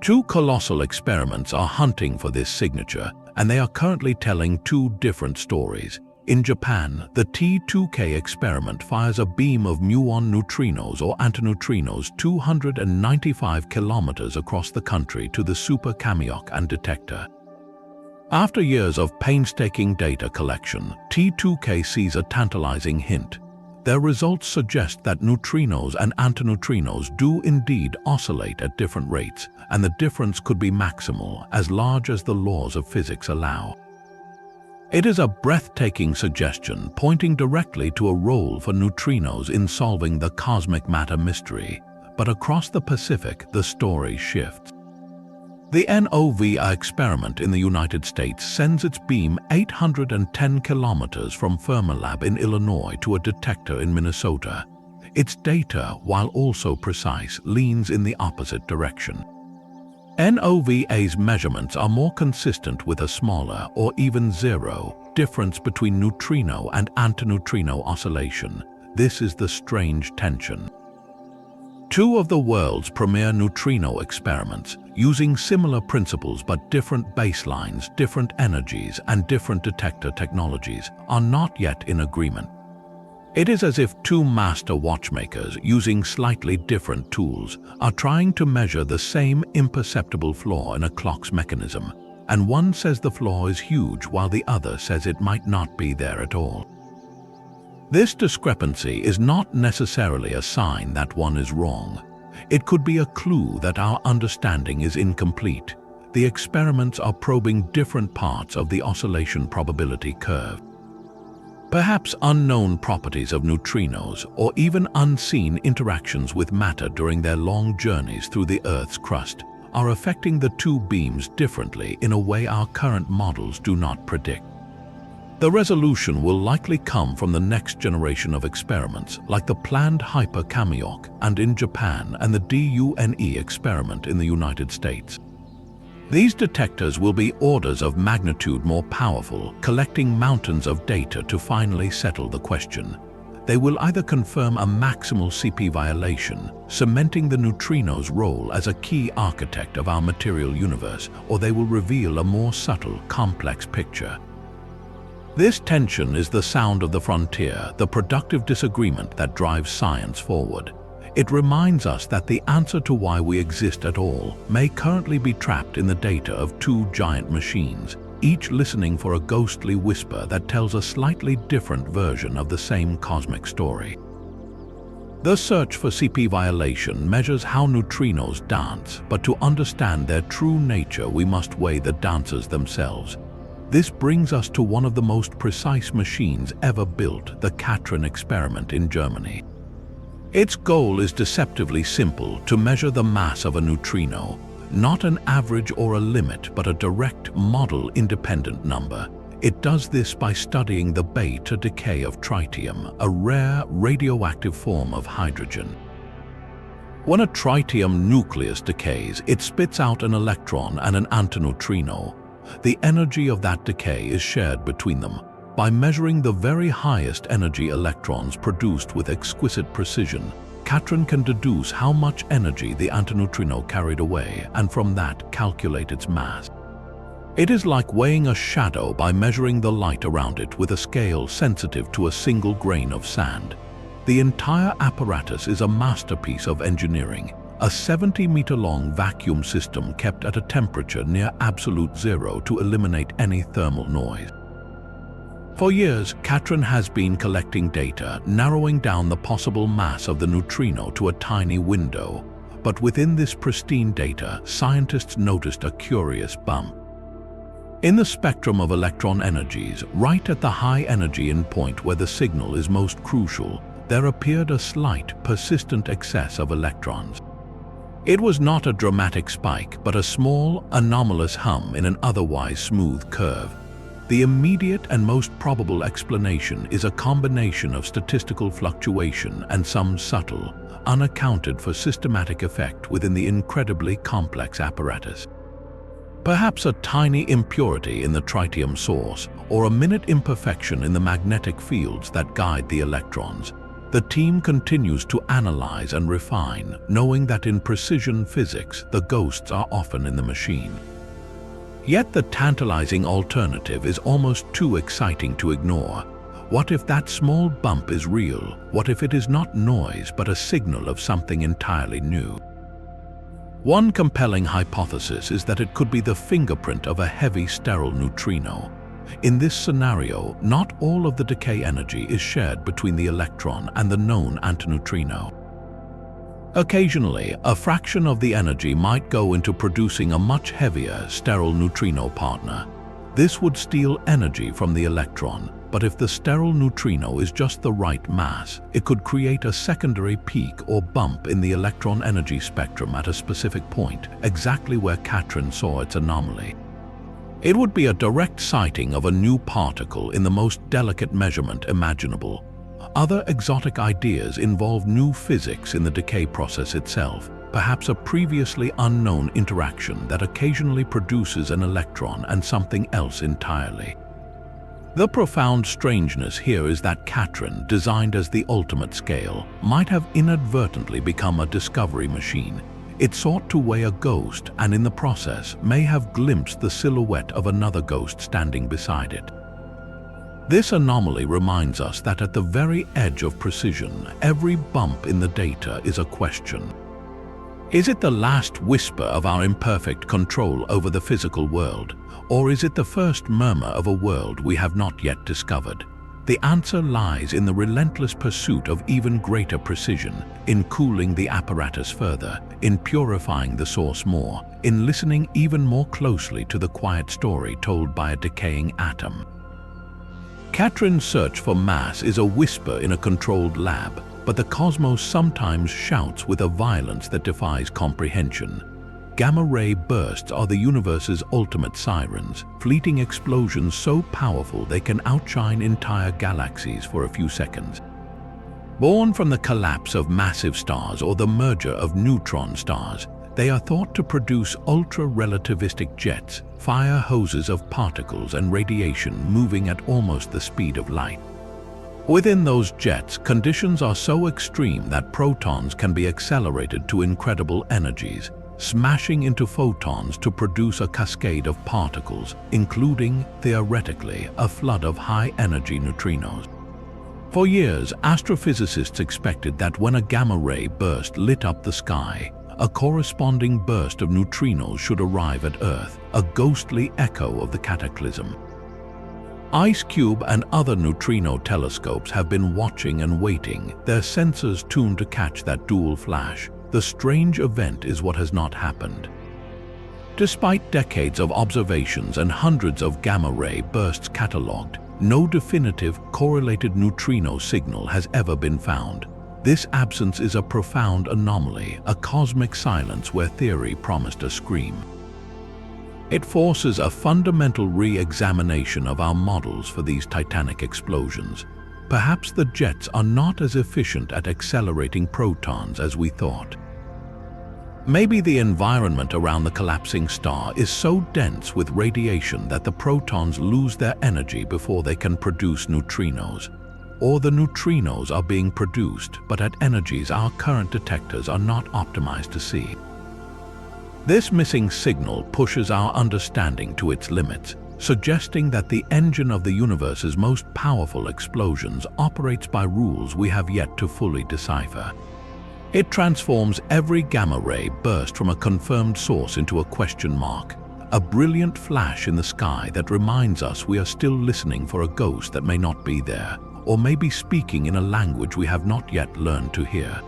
Two colossal experiments are hunting for this signature, and they are currently telling two different stories. In Japan, the T2K experiment fires a beam of muon neutrinos or antineutrinos 295 kilometers across the country to the Super Kamiokande detector. After years of painstaking data collection, T2K sees a tantalizing hint. Their results suggest that neutrinos and antineutrinos do indeed oscillate at different rates, and the difference could be maximal, as large as the laws of physics allow. It is a breathtaking suggestion pointing directly to a role for neutrinos in solving the cosmic matter mystery, but across the Pacific, the story shifts. The NOVA experiment in the United States sends its beam 810 kilometers from Fermilab in Illinois to a detector in Minnesota. Its data, while also precise, leans in the opposite direction. NOVA's measurements are more consistent with a smaller, or even zero, difference between neutrino and antineutrino oscillation. This is the strange tension. Two of the world's premier neutrino experiments, using similar principles but different baselines, different energies, and different detector technologies, are not yet in agreement. It is as if two master watchmakers, using slightly different tools, are trying to measure the same imperceptible flaw in a clock's mechanism, and one says the flaw is huge while the other says it might not be there at all. This discrepancy is not necessarily a sign that one is wrong. It could be a clue that our understanding is incomplete. The experiments are probing different parts of the oscillation probability curve. Perhaps unknown properties of neutrinos, or even unseen interactions with matter during their long journeys through the Earth's crust, are affecting the two beams differently in a way our current models do not predict. The resolution will likely come from the next generation of experiments, like the planned Hyper-Kamiok and in Japan and the DUNE experiment in the United States. These detectors will be orders of magnitude more powerful, collecting mountains of data to finally settle the question. They will either confirm a maximal CP violation, cementing the neutrino's role as a key architect of our material universe, or they will reveal a more subtle, complex picture. This tension is the sound of the frontier, the productive disagreement that drives science forward. It reminds us that the answer to why we exist at all may currently be trapped in the data of two giant machines, each listening for a ghostly whisper that tells a slightly different version of the same cosmic story. The search for CP violation measures how neutrinos dance, but to understand their true nature we must weigh the dancers themselves. This brings us to one of the most precise machines ever built, the Katrin experiment in Germany. Its goal is deceptively simple: to measure the mass of a neutrino, not an average or a limit, but a direct model-independent number. It does this by studying the beta decay of tritium, a rare radioactive form of hydrogen. When a tritium nucleus decays, it spits out an electron and an antineutrino. The energy of that decay is shared between them. By measuring the very highest energy electrons produced with exquisite precision, Katrin can deduce how much energy the antineutrino carried away, and from that calculate its mass. It is like weighing a shadow by measuring the light around it with a scale sensitive to a single grain of sand. The entire apparatus is a masterpiece of engineering, a 70-meter-long vacuum system kept at a temperature near absolute zero to eliminate any thermal noise. For years, Katrin has been collecting data, narrowing down the possible mass of the neutrino to a tiny window. But within this pristine data, scientists noticed a curious bump. In the spectrum of electron energies, right at the high energy endpoint where the signal is most crucial, there appeared a slight, persistent excess of electrons. It was not a dramatic spike, but a small, anomalous hum in an otherwise smooth curve. The immediate and most probable explanation is a combination of statistical fluctuation and some subtle, unaccounted for systematic effect within the incredibly complex apparatus. Perhaps a tiny impurity in the tritium source, or a minute imperfection in the magnetic fields that guide the electrons. The team continues to analyze and refine, knowing that in precision physics, the ghosts are often in the machine. Yet the tantalizing alternative is almost too exciting to ignore. What if that small bump is real? What if it is not noise but a signal of something entirely new? One compelling hypothesis is that it could be the fingerprint of a heavy sterile neutrino. In this scenario, not all of the decay energy is shared between the electron and the known antineutrino. Occasionally, a fraction of the energy might go into producing a much heavier, sterile neutrino partner. This would steal energy from the electron, but if the sterile neutrino is just the right mass, it could create a secondary peak or bump in the electron energy spectrum at a specific point, exactly where Katrin saw its anomaly. It would be a direct sighting of a new particle in the most delicate measurement imaginable. Other exotic ideas involve new physics in the decay process itself, perhaps a previously unknown interaction that occasionally produces an electron and something else entirely. The profound strangeness here is that Katrin, designed as the ultimate scale, might have inadvertently become a discovery machine. It sought to weigh a ghost and in the process may have glimpsed the silhouette of another ghost standing beside it. This anomaly reminds us that at the very edge of precision, every bump in the data is a question. Is it the last whisper of our imperfect control over the physical world, or is it the first murmur of a world we have not yet discovered? The answer lies in the relentless pursuit of even greater precision, in cooling the apparatus further, in purifying the source more, in listening even more closely to the quiet story told by a decaying atom. Katrin's search for mass is a whisper in a controlled lab, but the cosmos sometimes shouts with a violence that defies comprehension. Gamma-ray bursts are the universe's ultimate sirens, fleeting explosions so powerful they can outshine entire galaxies for a few seconds. Born from the collapse of massive stars or the merger of neutron stars, they are thought to produce ultra-relativistic jets, fire hoses of particles and radiation moving at almost the speed of light. Within those jets, conditions are so extreme that protons can be accelerated to incredible energies, smashing into photons to produce a cascade of particles, including, theoretically, a flood of high-energy neutrinos. For years, astrophysicists expected that when a gamma-ray burst lit up the sky, a corresponding burst of neutrinos should arrive at Earth, a ghostly echo of the cataclysm. IceCube and other neutrino telescopes have been watching and waiting, their sensors tuned to catch that dual flash. The strange event is what has not happened. Despite decades of observations and hundreds of gamma-ray bursts catalogued, no definitive correlated neutrino signal has ever been found. This absence is a profound anomaly, a cosmic silence where theory promised a scream. It forces a fundamental re-examination of our models for these titanic explosions. Perhaps the jets are not as efficient at accelerating protons as we thought. Maybe the environment around the collapsing star is so dense with radiation that the protons lose their energy before they can produce neutrinos. Or the neutrinos are being produced, but at energies our current detectors are not optimized to see. This missing signal pushes our understanding to its limits, suggesting that the engine of the universe's most powerful explosions operates by rules we have yet to fully decipher. It transforms every gamma-ray burst from a confirmed source into a question mark, a brilliant flash in the sky that reminds us we are still listening for a ghost that may not be there, or may be speaking in a language we have not yet learned to hear.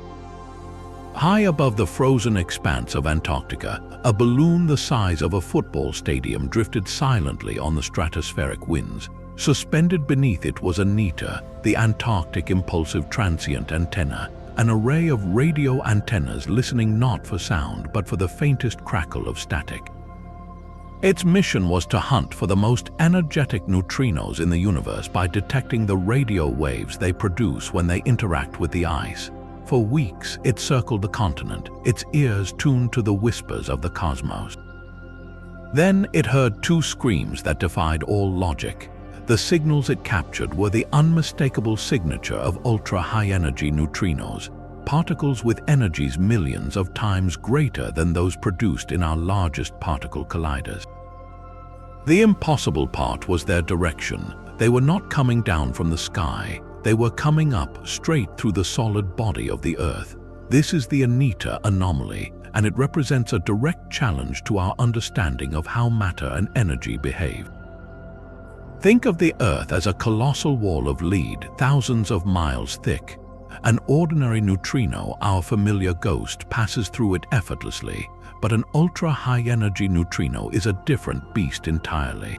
High above the frozen expanse of Antarctica, a balloon the size of a football stadium drifted silently on the stratospheric winds. Suspended beneath it was Anita, the Antarctic Impulsive Transient Antenna, an array of radio antennas listening not for sound but for the faintest crackle of static. Its mission was to hunt for the most energetic neutrinos in the universe by detecting the radio waves they produce when they interact with the ice. For weeks, it circled the continent, its ears tuned to the whispers of the cosmos. Then it heard two screams that defied all logic. The signals it captured were the unmistakable signature of ultra-high-energy neutrinos, particles with energies millions of times greater than those produced in our largest particle colliders. The impossible part was their direction. They were not coming down from the sky. They were coming up straight through the solid body of the Earth. This is the Anita anomaly, and it represents a direct challenge to our understanding of how matter and energy behave. Think of the Earth as a colossal wall of lead, thousands of miles thick. An ordinary neutrino, our familiar ghost, passes through it effortlessly, but an ultra-high-energy neutrino is a different beast entirely.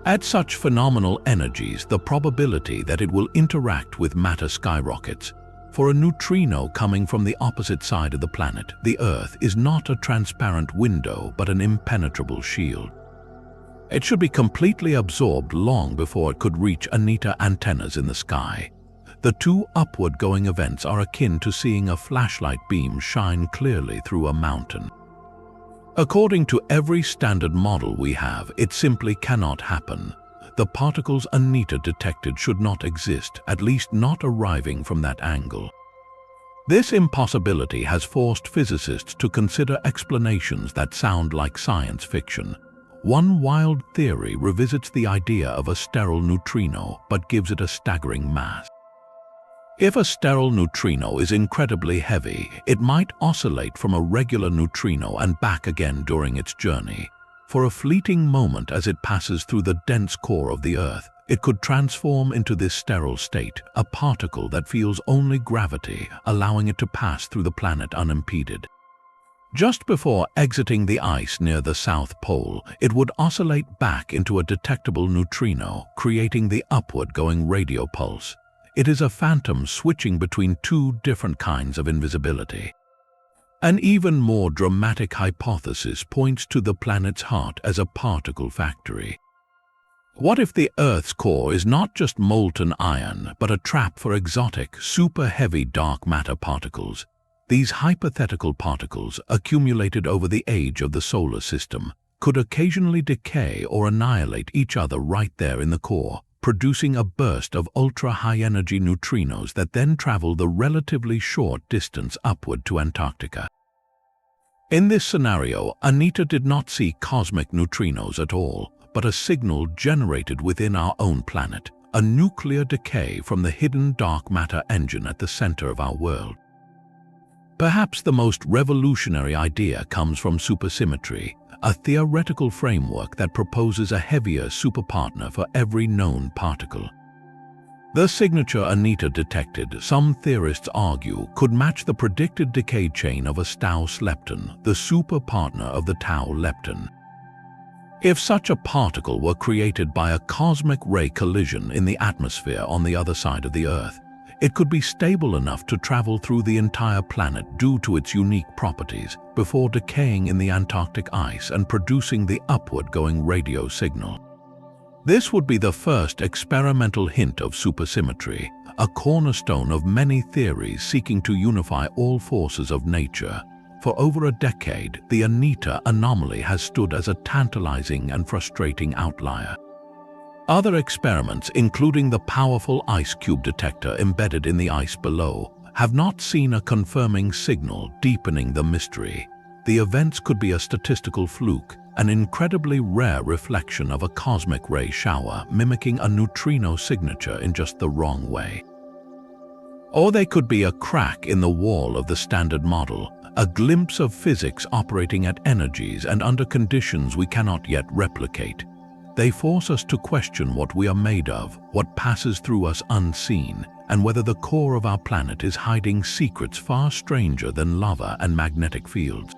At such phenomenal energies, the probability that it will interact with matter skyrockets. For a neutrino coming from the opposite side of the planet, the Earth is not a transparent window but an impenetrable shield. It should be completely absorbed long before it could reach antennas in the sky. The two upward-going events are akin to seeing a flashlight beam shine clearly through a mountain. According to every standard model we have, it simply cannot happen. The particles Anita detected should not exist, at least not arriving from that angle. This impossibility has forced physicists to consider explanations that sound like science fiction. One wild theory revisits the idea of a sterile neutrino but gives it a staggering mass. If a sterile neutrino is incredibly heavy, it might oscillate from a regular neutrino and back again during its journey. For a fleeting moment as it passes through the dense core of the Earth, it could transform into this sterile state, a particle that feels only gravity, allowing it to pass through the planet unimpeded. Just before exiting the ice near the South Pole, it would oscillate back into a detectable neutrino, creating the upward-going radio pulse. It is a phantom switching between two different kinds of invisibility. An even more dramatic hypothesis points to the planet's heart as a particle factory. What if the Earth's core is not just molten iron, but a trap for exotic, super-heavy dark matter particles? These hypothetical particles, accumulated over the age of the solar system, could occasionally decay or annihilate each other right there in the core, producing a burst of ultra-high-energy neutrinos that then travel the relatively short distance upward to Antarctica. In this scenario, Anita did not see cosmic neutrinos at all, but a signal generated within our own planet, a nuclear decay from the hidden dark matter engine at the center of our world. Perhaps the most revolutionary idea comes from supersymmetry, a theoretical framework that proposes a heavier superpartner for every known particle. The signature Anita detected, some theorists argue, could match the predicted decay chain of a Staus lepton, the superpartner of the tau lepton. If such a particle were created by a cosmic ray collision in the atmosphere on the other side of the Earth, it could be stable enough to travel through the entire planet due to its unique properties, before decaying in the Antarctic ice and producing the upward-going radio signal. This would be the first experimental hint of supersymmetry, a cornerstone of many theories seeking to unify all forces of nature. For over a decade, the Anita anomaly has stood as a tantalizing and frustrating outlier. Other experiments, including the powerful ice cube detector embedded in the ice below, have not seen a confirming signal, deepening the mystery. The events could be a statistical fluke, an incredibly rare reflection of a cosmic ray shower mimicking a neutrino signature in just the wrong way. Or they could be a crack in the wall of the standard model, a glimpse of physics operating at energies and under conditions we cannot yet replicate. They force us to question what we are made of, what passes through us unseen, and whether the core of our planet is hiding secrets far stranger than lava and magnetic fields.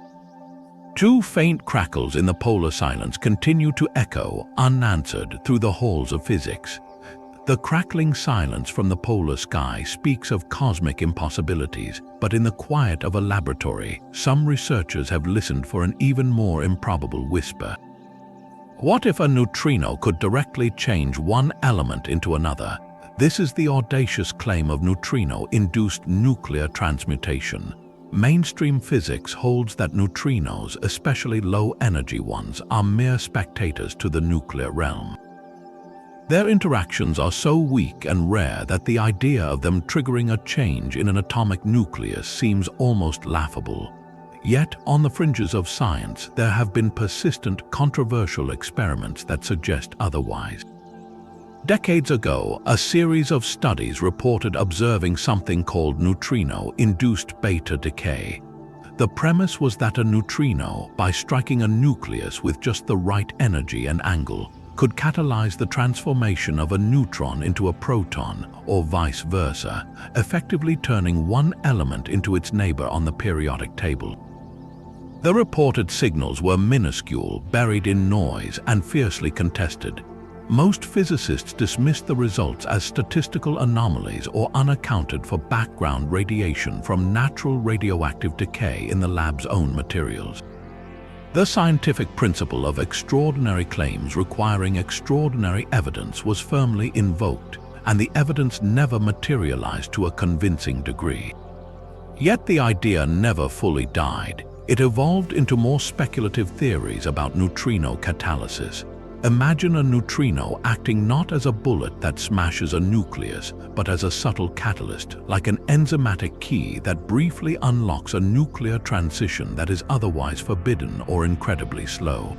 Two faint crackles in the polar silence continue to echo, unanswered, through the halls of physics. The crackling silence from the polar sky speaks of cosmic impossibilities, but in the quiet of a laboratory, some researchers have listened for an even more improbable whisper. What if a neutrino could directly change one element into another? This is the audacious claim of neutrino-induced nuclear transmutation. Mainstream physics holds that neutrinos, especially low-energy ones, are mere spectators to the nuclear realm. Their interactions are so weak and rare that the idea of them triggering a change in an atomic nucleus seems almost laughable. Yet, on the fringes of science, there have been persistent, controversial experiments that suggest otherwise. Decades ago, a series of studies reported observing something called neutrino-induced beta decay. The premise was that a neutrino, by striking a nucleus with just the right energy and angle, could catalyze the transformation of a neutron into a proton, or vice versa, effectively turning one element into its neighbor on the periodic table. The reported signals were minuscule, buried in noise, and fiercely contested. most physicists dismissed the results as statistical anomalies or unaccounted for background radiation from natural radioactive decay in the lab's own materials. The scientific principle of extraordinary claims requiring extraordinary evidence was firmly invoked, and the evidence never materialized to a convincing degree. Yet the idea never fully died. It evolved into more speculative theories about neutrino catalysis. Imagine a neutrino acting not as a bullet that smashes a nucleus, but as a subtle catalyst, like an enzymatic key that briefly unlocks a nuclear transition that is otherwise forbidden or incredibly slow.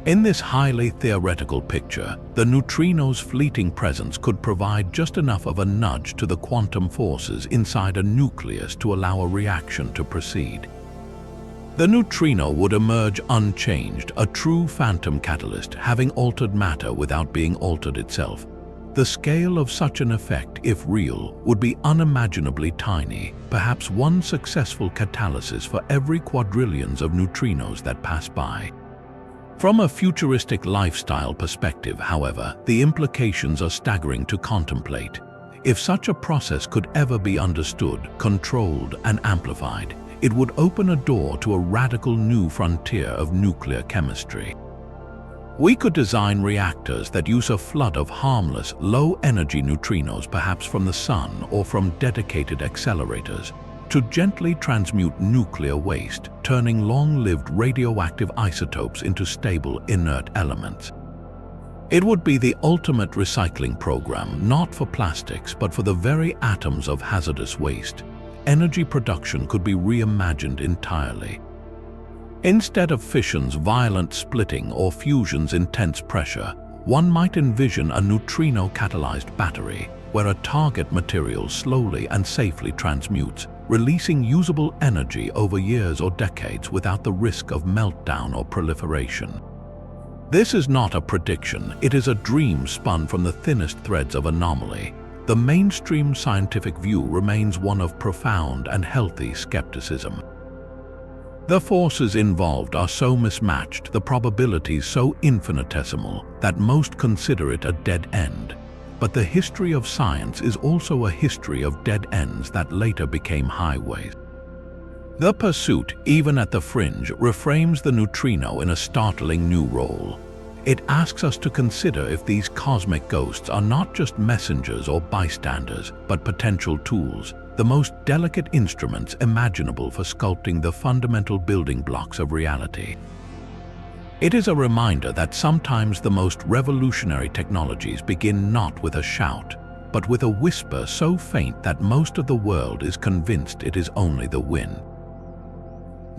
In this highly theoretical picture, the neutrino's fleeting presence could provide just enough of a nudge to the quantum forces inside a nucleus to allow a reaction to proceed. The neutrino would emerge unchanged, a true phantom catalyst, having altered matter without being altered itself. The scale of such an effect, if real, would be unimaginably tiny, perhaps one successful catalysis for every quadrillions of neutrinos that pass by. From a futuristic lifestyle perspective, however, the implications are staggering to contemplate. If such a process could ever be understood, controlled, and amplified, it would open a door to a radical new frontier of nuclear chemistry. We could design reactors that use a flood of harmless, low-energy neutrinos, perhaps from the sun or from dedicated accelerators, to gently transmute nuclear waste, turning long-lived radioactive isotopes into stable, inert elements. It would be the ultimate recycling program, not for plastics, but for the very atoms of hazardous waste. Energy production could be reimagined entirely. Instead of fission's violent splitting or fusion's intense pressure, one might envision a neutrino-catalyzed battery, where a target material slowly and safely transmutes, releasing usable energy over years or decades without the risk of meltdown or proliferation. This is not a prediction, it is a dream spun from the thinnest threads of anomaly. The mainstream scientific view remains one of profound and healthy skepticism. The forces involved are so mismatched, the probabilities so infinitesimal, that most consider it a dead end. But the history of science is also a history of dead ends that later became highways. The pursuit, even at the fringe, reframes the neutrino in a startling new role. It asks us to consider if these cosmic ghosts are not just messengers or bystanders, but potential tools, the most delicate instruments imaginable for sculpting the fundamental building blocks of reality. It is a reminder that sometimes the most revolutionary technologies begin not with a shout, but with a whisper so faint that most of the world is convinced it is only the wind.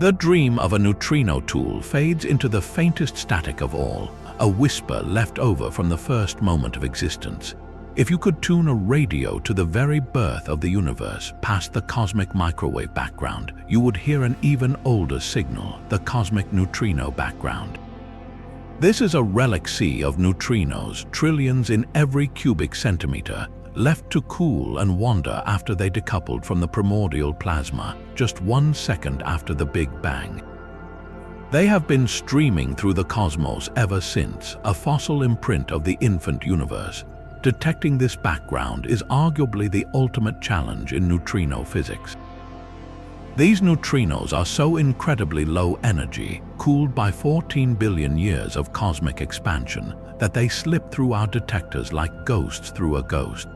The dream of a neutrino tool fades into the faintest static of all, a whisper left over from the first moment of existence. If you could tune a radio to the very birth of the universe, past the cosmic microwave background, you would hear an even older signal, the cosmic neutrino background. This is a relic sea of neutrinos, trillions in every cubic centimeter, left to cool and wander after they decoupled from the primordial plasma, just 1 second after the Big Bang. They have been streaming through the cosmos ever since, a fossil imprint of the infant universe. Detecting this background is arguably the ultimate challenge in neutrino physics. These neutrinos are so incredibly low energy, cooled by 14 billion years of cosmic expansion, that they slip through our detectors like ghosts through a ghost.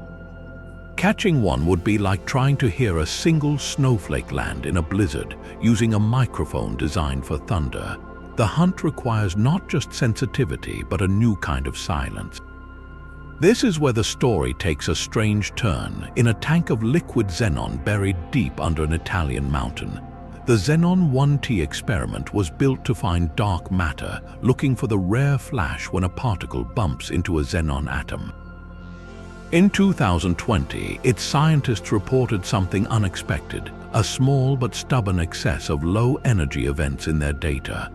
Catching one would be like trying to hear a single snowflake land in a blizzard using a microphone designed for thunder. The hunt requires not just sensitivity, but a new kind of silence. This is where the story takes a strange turn. In a tank of liquid xenon buried deep under an Italian mountain, the Xenon 1T experiment was built to find dark matter, looking for the rare flash when a particle bumps into a xenon atom. In 2020, its scientists reported something unexpected, a small but stubborn excess of low-energy events in their data.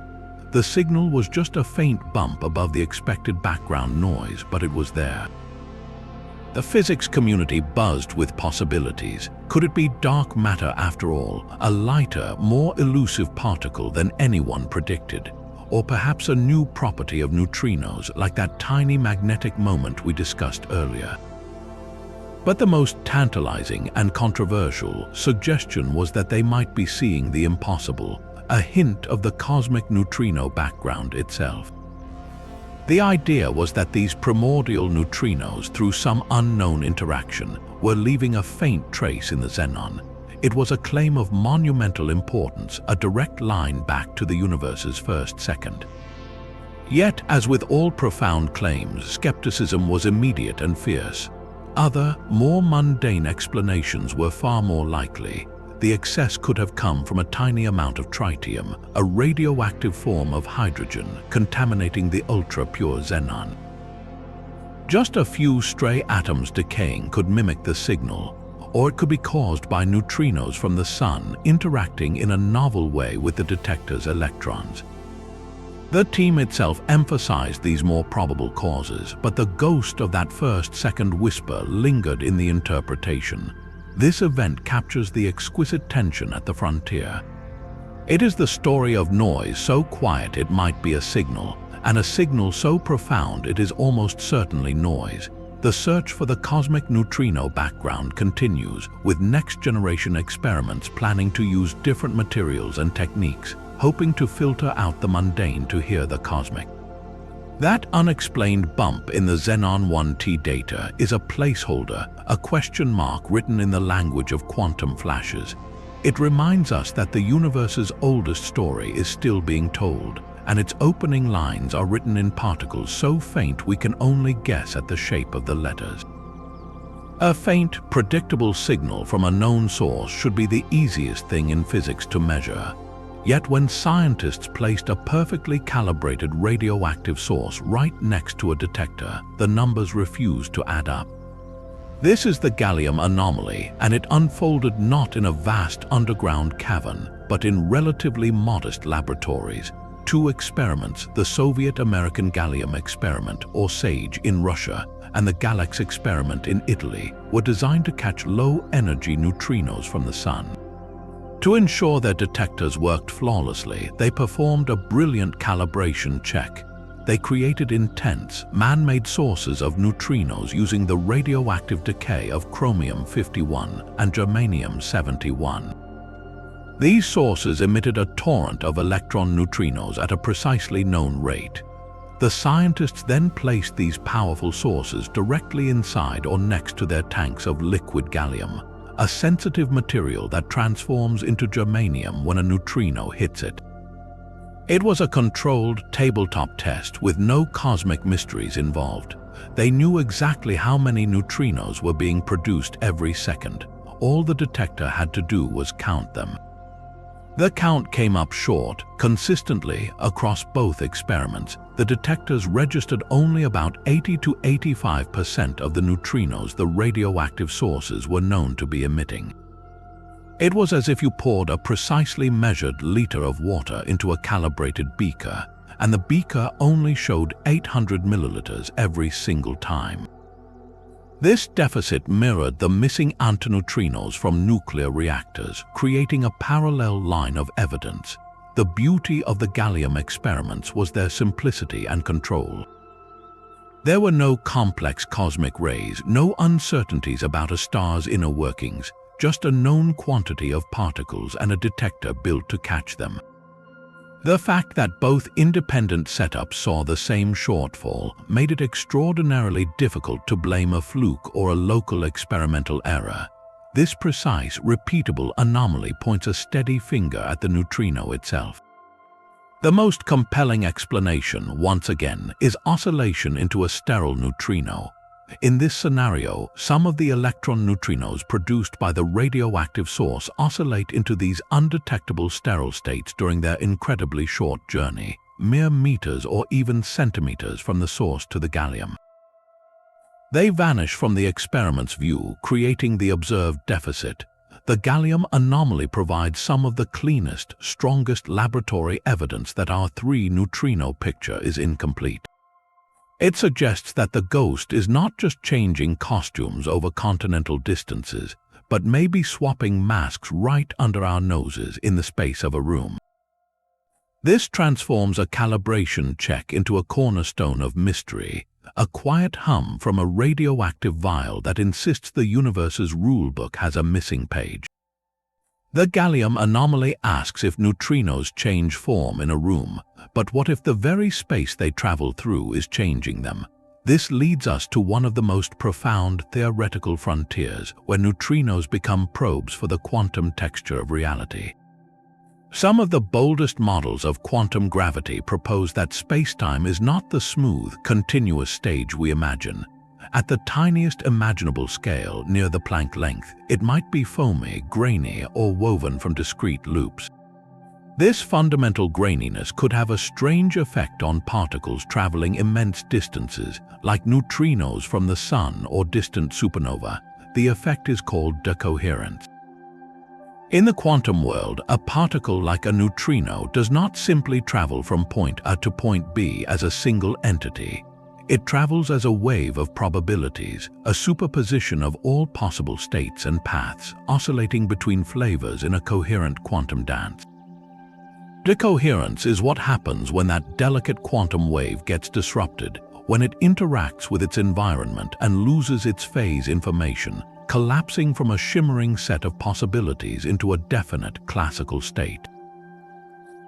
The signal was just a faint bump above the expected background noise, but it was there. The physics community buzzed with possibilities. Could it be dark matter after all, a lighter, more elusive particle than anyone predicted? or perhaps a new property of neutrinos like that tiny magnetic moment we discussed earlier. But the most tantalizing and controversial suggestion was that they might be seeing the impossible, a hint of the cosmic neutrino background itself. The idea was that these primordial neutrinos, through some unknown interaction, were leaving a faint trace in the xenon. It was a claim of monumental importance, a direct line back to the universe's first second. Yet, as with all profound claims, skepticism was immediate and fierce. Other, more mundane explanations were far more likely. The excess could have come from a tiny amount of tritium, a radioactive form of hydrogen contaminating the ultra-pure xenon. Just a few stray atoms decaying could mimic the signal, or it could be caused by neutrinos from the sun interacting in a novel way with the detector's electrons. The team itself emphasized these more probable causes, but the ghost of that first-second whisper lingered in the interpretation. This event captures the exquisite tension at the frontier. It is the story of noise so quiet it might be a signal, and a signal so profound it is almost certainly noise. The search for the cosmic neutrino background continues, with next-generation experiments planning to use different materials and techniques, hoping to filter out the mundane to hear the cosmic. That unexplained bump in the Xenon 1T data is a placeholder, a question mark written in the language of quantum flashes. It reminds us that the universe's oldest story is still being told, and its opening lines are written in particles so faint we can only guess at the shape of the letters. A faint, predictable signal from a known source should be the easiest thing in physics to measure. Yet when scientists placed a perfectly calibrated radioactive source right next to a detector, the numbers refused to add up. This is the gallium anomaly, and it unfolded not in a vast underground cavern, but in relatively modest laboratories. Two experiments, the Soviet-American Gallium Experiment, or SAGE, in Russia, and the Galax experiment in Italy, were designed to catch low-energy neutrinos from the sun. To ensure their detectors worked flawlessly, they performed a brilliant calibration check. They created intense, man-made sources of neutrinos using the radioactive decay of chromium-51 and germanium-71. These sources emitted a torrent of electron neutrinos at a precisely known rate. The scientists then placed these powerful sources directly inside or next to their tanks of liquid gallium, a sensitive material that transforms into germanium when a neutrino hits it. It was a controlled tabletop test with no cosmic mysteries involved. They knew exactly how many neutrinos were being produced every second. All the detector had to do was count them. The count came up short. Consistently across both experiments, the detectors registered only about 80 to 85% of the neutrinos the radioactive sources were known to be emitting. It was as if you poured a precisely measured liter of water into a calibrated beaker, and the beaker only showed 800 milliliters every single time. This deficit mirrored the missing antineutrinos from nuclear reactors, creating a parallel line of evidence. The beauty of the gallium experiments was their simplicity and control. There were no complex cosmic rays, no uncertainties about a star's inner workings, just a known quantity of particles and a detector built to catch them. The fact that both independent setups saw the same shortfall made it extraordinarily difficult to blame a fluke or a local experimental error. This precise, repeatable anomaly points a steady finger at the neutrino itself. The most compelling explanation, once again, is oscillation into a sterile neutrino. In this scenario, some of the electron neutrinos produced by the radioactive source oscillate into these undetectable sterile states during their incredibly short journey, mere meters or even centimeters from the source to the gallium. They vanish from the experiment's view, creating the observed deficit. The gallium anomaly provides some of the cleanest, strongest laboratory evidence that our three-neutrino picture is incomplete. It suggests that the ghost is not just changing costumes over continental distances, but maybe swapping masks right under our noses in the space of a room. This transforms a calibration check into a cornerstone of mystery, a quiet hum from a radioactive vial that insists the universe's rulebook has a missing page. The gallium anomaly asks if neutrinos change form in a room, but what if the very space they travel through is changing them? This leads us to one of the most profound theoretical frontiers, where neutrinos become probes for the quantum texture of reality. Some of the boldest models of quantum gravity propose that spacetime is not the smooth, continuous stage we imagine. At the tiniest imaginable scale, near the Planck length, it might be foamy, grainy, or woven from discrete loops. This fundamental graininess could have a strange effect on particles traveling immense distances, like neutrinos from the Sun or distant supernova. The effect is called decoherence. In the quantum world, a particle like a neutrino does not simply travel from point A to point B as a single entity. It travels as a wave of probabilities, a superposition of all possible states and paths, oscillating between flavors in a coherent quantum dance. Decoherence is what happens when that delicate quantum wave gets disrupted, when it interacts with its environment and loses its phase information, collapsing from a shimmering set of possibilities into a definite classical state.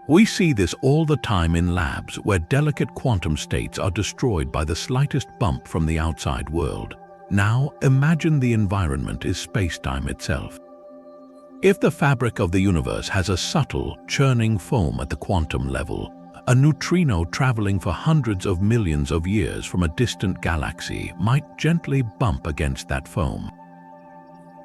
We see this all the time in labs where delicate quantum states are destroyed by the slightest bump from the outside world. Now, imagine the environment is spacetime itself. If the fabric of the universe has a subtle, churning foam at the quantum level, a neutrino traveling for hundreds of millions of years from a distant galaxy might gently bump against that foam.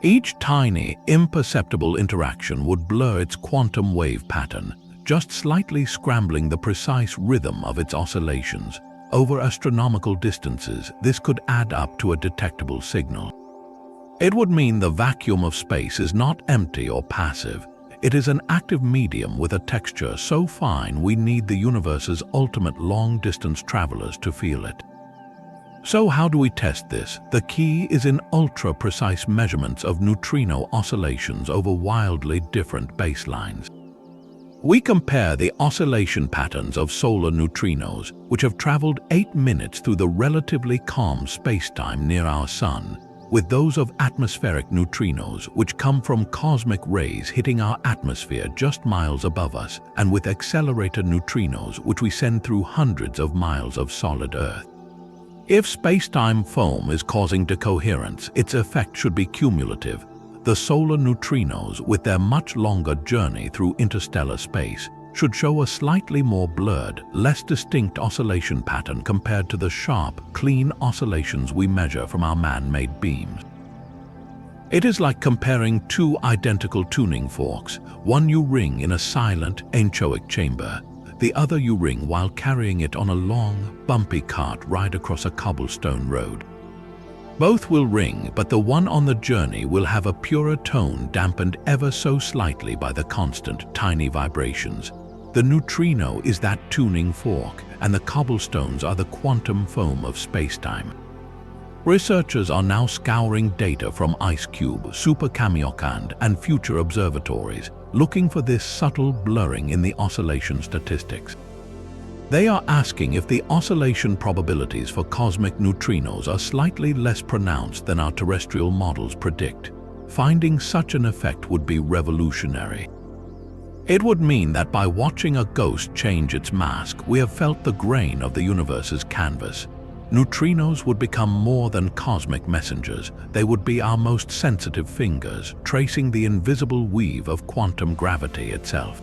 Each tiny, imperceptible interaction would blur its quantum wave pattern, just slightly scrambling the precise rhythm of its oscillations. Over astronomical distances, this could add up to a detectable signal. It would mean the vacuum of space is not empty or passive. It is an active medium with a texture so fine we need the universe's ultimate long-distance travelers to feel it. So how do we test this? The key is in ultra-precise measurements of neutrino oscillations over wildly different baselines. We compare the oscillation patterns of solar neutrinos, which have traveled 8 minutes through the relatively calm spacetime near our Sun, with those of atmospheric neutrinos, which come from cosmic rays hitting our atmosphere just miles above us, and with accelerated neutrinos, which we send through hundreds of miles of solid Earth. If spacetime foam is causing decoherence, its effect should be cumulative. The solar neutrinos, with their much longer journey through interstellar space, should show a slightly more blurred, less distinct oscillation pattern compared to the sharp, clean oscillations we measure from our man-made beams. It is like comparing two identical tuning forks. One you ring in a silent, anechoic chamber. The other you ring while carrying it on a long, bumpy cart ride across a cobblestone road. Both will ring, but the one on the journey will have a purer tone dampened ever so slightly by the constant, tiny vibrations. The neutrino is that tuning fork, and the cobblestones are the quantum foam of spacetime. Researchers are now scouring data from IceCube, Super Kamiokande, and future observatories, looking for this subtle blurring in the oscillation statistics. They are asking if the oscillation probabilities for cosmic neutrinos are slightly less pronounced than our terrestrial models predict. Finding such an effect would be revolutionary. It would mean that by watching a ghost change its mask, we have felt the grain of the universe's canvas. Neutrinos would become more than cosmic messengers. They would be our most sensitive fingers, tracing the invisible weave of quantum gravity itself.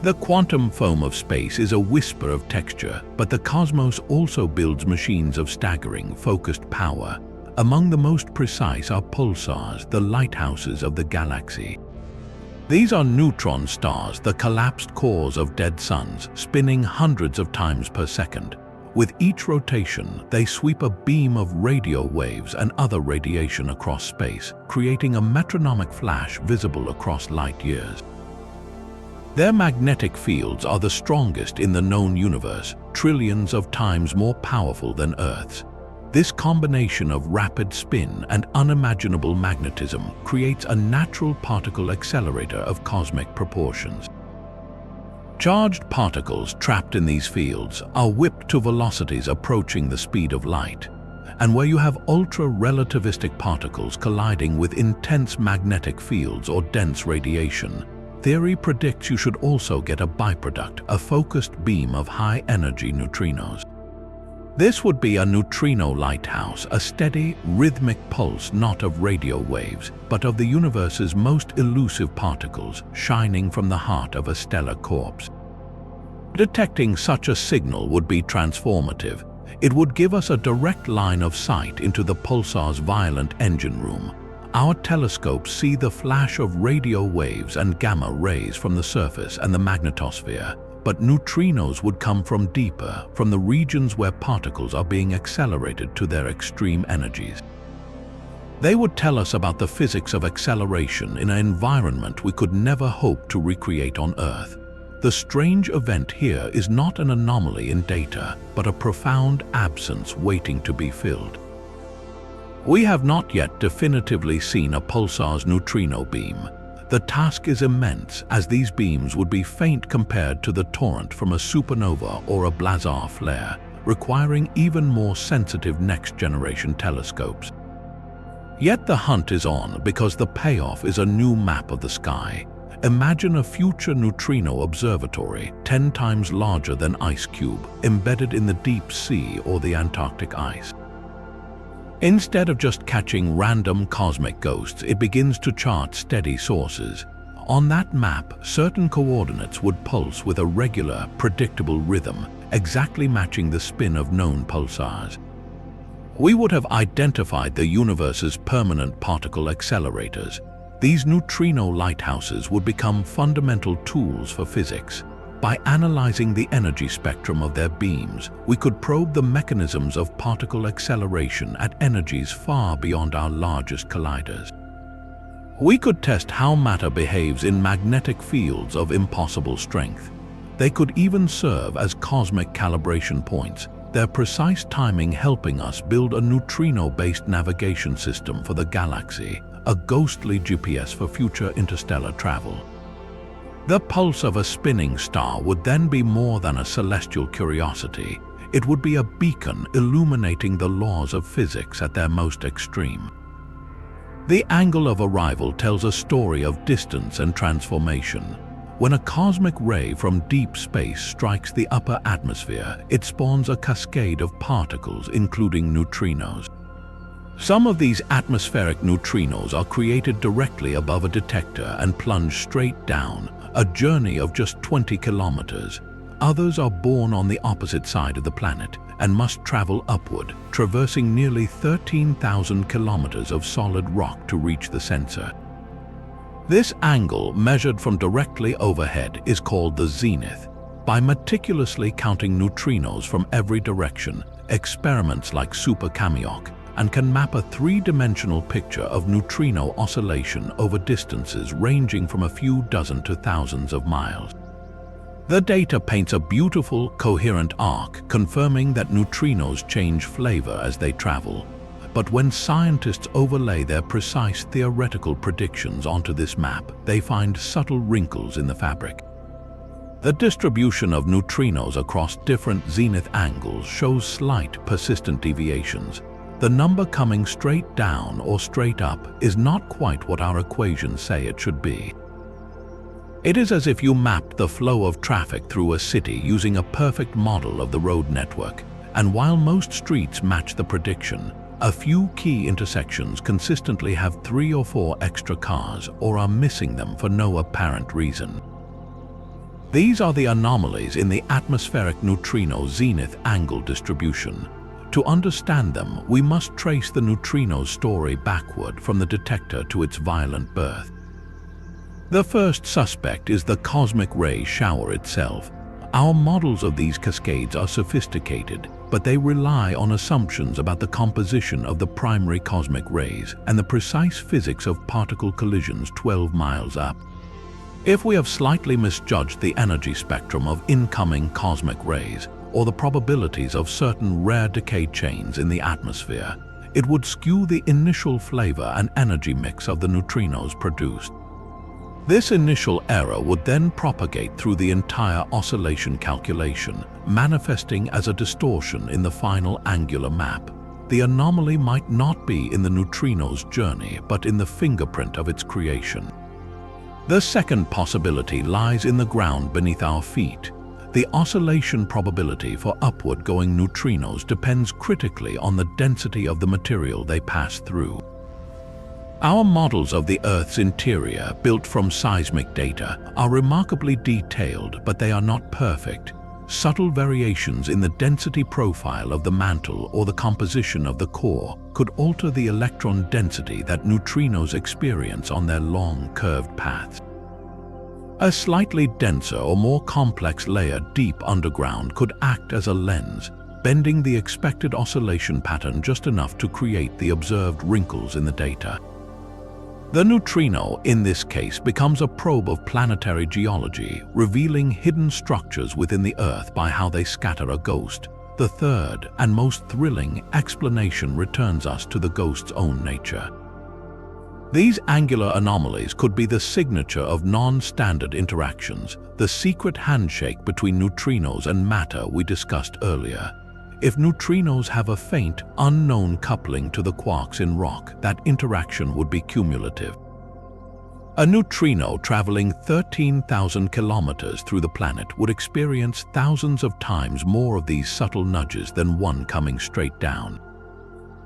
The quantum foam of space is a whisper of texture, but the cosmos also builds machines of staggering, focused power. Among the most precise are pulsars, the lighthouses of the galaxy. These are neutron stars, the collapsed cores of dead suns, spinning hundreds of times per second. With each rotation, they sweep a beam of radio waves and other radiation across space, creating a metronomic flash visible across light years. Their magnetic fields are the strongest in the known universe, trillions of times more powerful than Earth's. This combination of rapid spin and unimaginable magnetism creates a natural particle accelerator of cosmic proportions. Charged particles trapped in these fields are whipped to velocities approaching the speed of light, and where you have ultra-relativistic particles colliding with intense magnetic fields or dense radiation, theory predicts you should also get a byproduct, a focused beam of high-energy neutrinos. This would be a neutrino lighthouse, a steady, rhythmic pulse not of radio waves, but of the universe's most elusive particles shining from the heart of a stellar corpse. Detecting such a signal would be transformative. It would give us a direct line of sight into the pulsar's violent engine room. Our telescopes see the flash of radio waves and gamma rays from the surface and the magnetosphere, but neutrinos would come from deeper, from the regions where particles are being accelerated to their extreme energies. They would tell us about the physics of acceleration in an environment we could never hope to recreate on Earth. The strange event here is not an anomaly in data, but a profound absence waiting to be filled. We have not yet definitively seen a pulsar's neutrino beam. The task is immense, as these beams would be faint compared to the torrent from a supernova or a blazar flare, requiring even more sensitive next-generation telescopes. Yet the hunt is on because the payoff is a new map of the sky. Imagine a future neutrino observatory 10 times larger than Ice Cube, embedded in the deep sea or the Antarctic ice. Instead of just catching random cosmic ghosts, it begins to chart steady sources. On that map, certain coordinates would pulse with a regular, predictable rhythm, exactly matching the spin of known pulsars. We would have identified the universe's permanent particle accelerators. These neutrino lighthouses would become fundamental tools for physics. By analyzing the energy spectrum of their beams, we could probe the mechanisms of particle acceleration at energies far beyond our largest colliders. We could test how matter behaves in magnetic fields of impossible strength. They could even serve as cosmic calibration points, their precise timing helping us build a neutrino-based navigation system for the galaxy, a ghostly GPS for future interstellar travel. The pulse of a spinning star would then be more than a celestial curiosity. It would be a beacon illuminating the laws of physics at their most extreme. The angle of arrival tells a story of distance and transformation. When a cosmic ray from deep space strikes the upper atmosphere, it spawns a cascade of particles, including neutrinos. Some of these atmospheric neutrinos are created directly above a detector and plunge straight down, a journey of just 20 kilometers. Others are born on the opposite side of the planet and must travel upward, traversing nearly 13,000 kilometers of solid rock to reach the sensor. This angle, measured from directly overhead, is called the zenith. By meticulously counting neutrinos from every direction, experiments like Super Kamiok and can map a three-dimensional picture of neutrino oscillation over distances ranging from a few dozen to thousands of miles. The data paints a beautiful, coherent arc, confirming that neutrinos change flavor as they travel. But when scientists overlay their precise theoretical predictions onto this map, they find subtle wrinkles in the fabric. The distribution of neutrinos across different zenith angles shows slight, persistent deviations. The number coming straight down or straight up is not quite what our equations say it should be. It is as if you mapped the flow of traffic through a city using a perfect model of the road network, and while most streets match the prediction, a few key intersections consistently have 3 or 4 extra cars or are missing them for no apparent reason. These are the anomalies in the atmospheric neutrino zenith angle distribution. To understand them, we must trace the neutrino's story backward from the detector to its violent birth. The first suspect is the cosmic ray shower itself. Our models of these cascades are sophisticated, but they rely on assumptions about the composition of the primary cosmic rays and the precise physics of particle collisions 12 miles up. If we have slightly misjudged the energy spectrum of incoming cosmic rays, or the probabilities of certain rare decay chains in the atmosphere, it would skew the initial flavor and energy mix of the neutrinos produced. This initial error would then propagate through the entire oscillation calculation, manifesting as a distortion in the final angular map. The anomaly might not be in the neutrino's journey, but in the fingerprint of its creation. The second possibility lies in the ground beneath our feet. The oscillation probability for upward-going neutrinos depends critically on the density of the material they pass through. Our models of the Earth's interior, built from seismic data, are remarkably detailed, but they are not perfect. Subtle variations in the density profile of the mantle or the composition of the core could alter the electron density that neutrinos experience on their long, curved paths. A slightly denser or more complex layer deep underground could act as a lens, bending the expected oscillation pattern just enough to create the observed wrinkles in the data. The neutrino, in this case, becomes a probe of planetary geology, revealing hidden structures within the Earth by how they scatter a ghost. The third and most thrilling explanation returns us to the ghost's own nature. These angular anomalies could be the signature of non-standard interactions, the secret handshake between neutrinos and matter we discussed earlier. If neutrinos have a faint, unknown coupling to the quarks in rock, that interaction would be cumulative. A neutrino traveling 13,000 kilometers through the planet would experience thousands of times more of these subtle nudges than one coming straight down.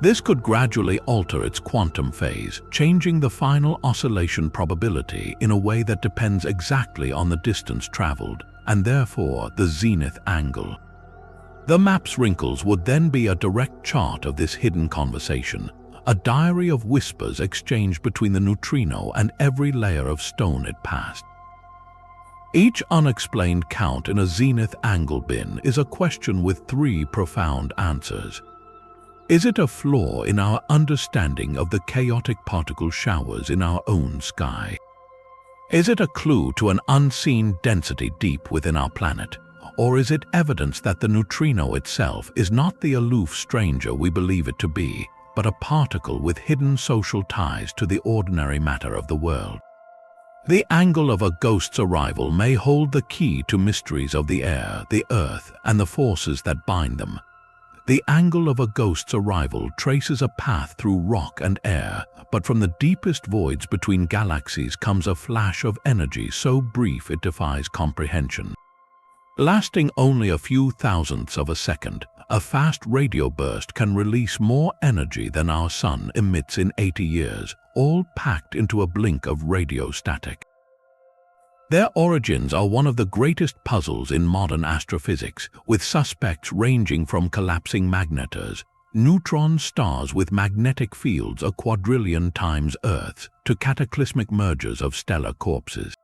This could gradually alter its quantum phase, changing the final oscillation probability in a way that depends exactly on the distance traveled, and therefore the zenith angle. The map's wrinkles would then be a direct chart of this hidden conversation, a diary of whispers exchanged between the neutrino and every layer of stone it passed. Each unexplained count in a zenith angle bin is a question with three profound answers. Is it a flaw in our understanding of the chaotic particle showers in our own sky? Is it a clue to an unseen density deep within our planet? Or is it evidence that the neutrino itself is not the aloof stranger we believe it to be, but a particle with hidden social ties to the ordinary matter of the world? The angle of a ghost's arrival may hold the key to mysteries of the air, the earth, and the forces that bind them. The angle of a ghost's arrival traces a path through rock and air, but from the deepest voids between galaxies comes a flash of energy so brief it defies comprehension. Lasting only a few thousandths of a second, a fast radio burst can release more energy than our sun emits in 80 years, all packed into a blink of radio static. Their origins are one of the greatest puzzles in modern astrophysics, with suspects ranging from collapsing magnetars, neutron stars with magnetic fields a quadrillion times Earth's, to cataclysmic mergers of stellar corpses.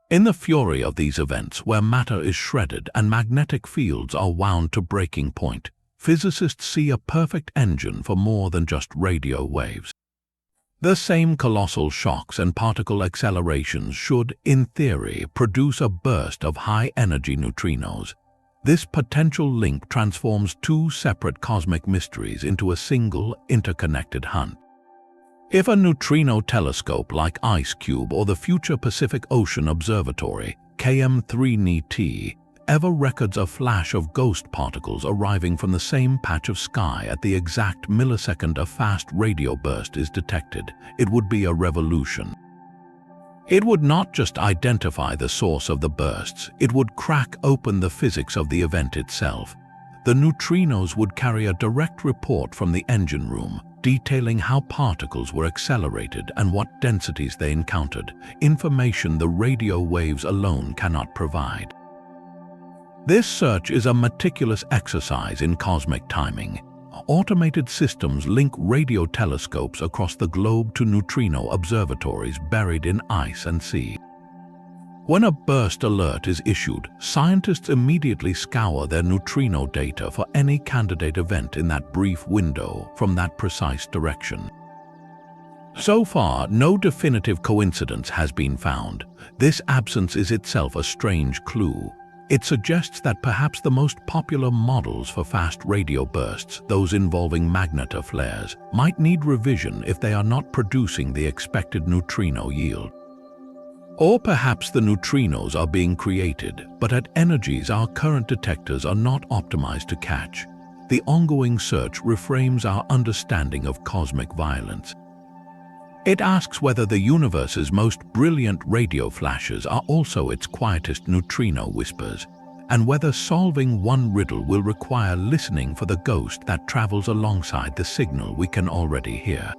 In the fury of these events, where matter is shredded and magnetic fields are wound to breaking point, physicists see a perfect engine for more than just radio waves. The same colossal shocks and particle accelerations should, in theory, produce a burst of high-energy neutrinos. This potential link transforms two separate cosmic mysteries into a single, interconnected hunt. If a neutrino telescope like IceCube or the future Pacific Ocean Observatory, KM3NT, ever records a flash of ghost particles arriving from the same patch of sky at the exact millisecond a fast radio burst is detected, it would be a revolution. It would not just identify the source of the bursts, it would crack open the physics of the event itself. The neutrinos would carry a direct report from the engine room, detailing how particles were accelerated and what densities they encountered, information the radio waves alone cannot provide. This search is a meticulous exercise in cosmic timing. Automated systems link radio telescopes across the globe to neutrino observatories buried in ice and sea. When a burst alert is issued, scientists immediately scour their neutrino data for any candidate event in that brief window from that precise direction. So far, no definitive coincidence has been found. This absence is itself a strange clue. It suggests that perhaps the most popular models for fast radio bursts, those involving magnetar flares, might need revision if they are not producing the expected neutrino yield. Or perhaps the neutrinos are being created, but at energies our current detectors are not optimized to catch. The ongoing search reframes our understanding of cosmic violence. It asks whether the universe's most brilliant radio flashes are also its quietest neutrino whispers, and whether solving one riddle will require listening for the ghost that travels alongside the signal we can already hear.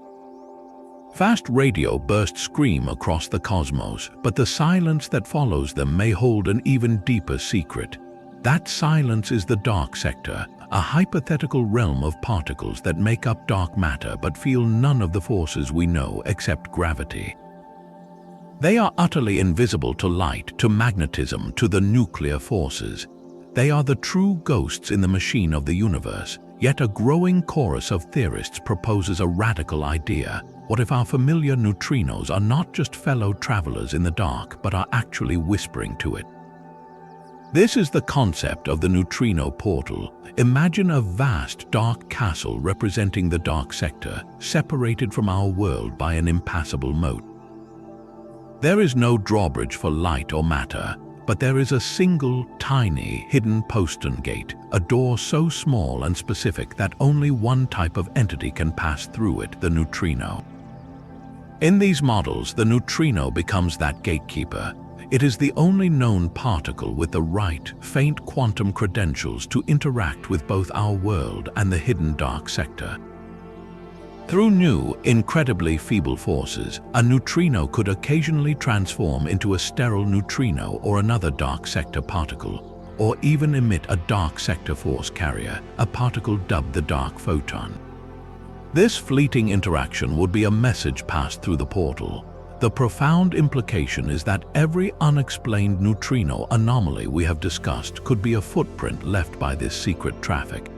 Fast radio bursts scream across the cosmos, but the silence that follows them may hold an even deeper secret. That silence is the dark sector, a hypothetical realm of particles that make up dark matter but feel none of the forces we know except gravity. They are utterly invisible to light, to magnetism, to the nuclear forces. They are the true ghosts in the machine of the universe, yet a growing chorus of theorists proposes a radical idea. What if our familiar neutrinos are not just fellow travelers in the dark, but are actually whispering to it? This is the concept of the neutrino portal. Imagine a vast dark castle representing the dark sector, separated from our world by an impassable moat. There is no drawbridge for light or matter, but there is a single, tiny, hidden postern gate, a door so small and specific that only one type of entity can pass through it, the neutrino. In these models, the neutrino becomes that gatekeeper. It is the only known particle with the right, faint quantum credentials to interact with both our world and the hidden dark sector. Through new, incredibly feeble forces, a neutrino could occasionally transform into a sterile neutrino or another dark sector particle, or even emit a dark sector force carrier, a particle dubbed the dark photon. This fleeting interaction would be a message passed through the portal. The profound implication is that every unexplained neutrino anomaly we have discussed could be a footprint left by this secret traffic.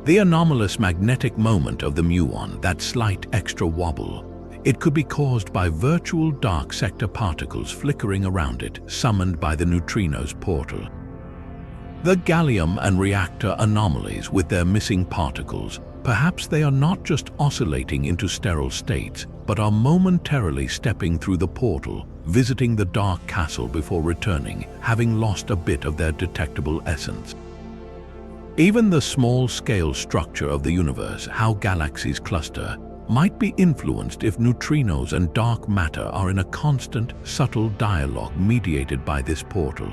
The anomalous magnetic moment of the muon, that slight extra wobble, it could be caused by virtual dark sector particles flickering around it, summoned by the neutrino's portal. The gallium and reactor anomalies with their missing particles, perhaps they are not just oscillating into sterile states, but are momentarily stepping through the portal, visiting the dark castle before returning, having lost a bit of their detectable essence. Even the small-scale structure of the universe, how galaxies cluster, might be influenced if neutrinos and dark matter are in a constant, subtle dialogue mediated by this portal.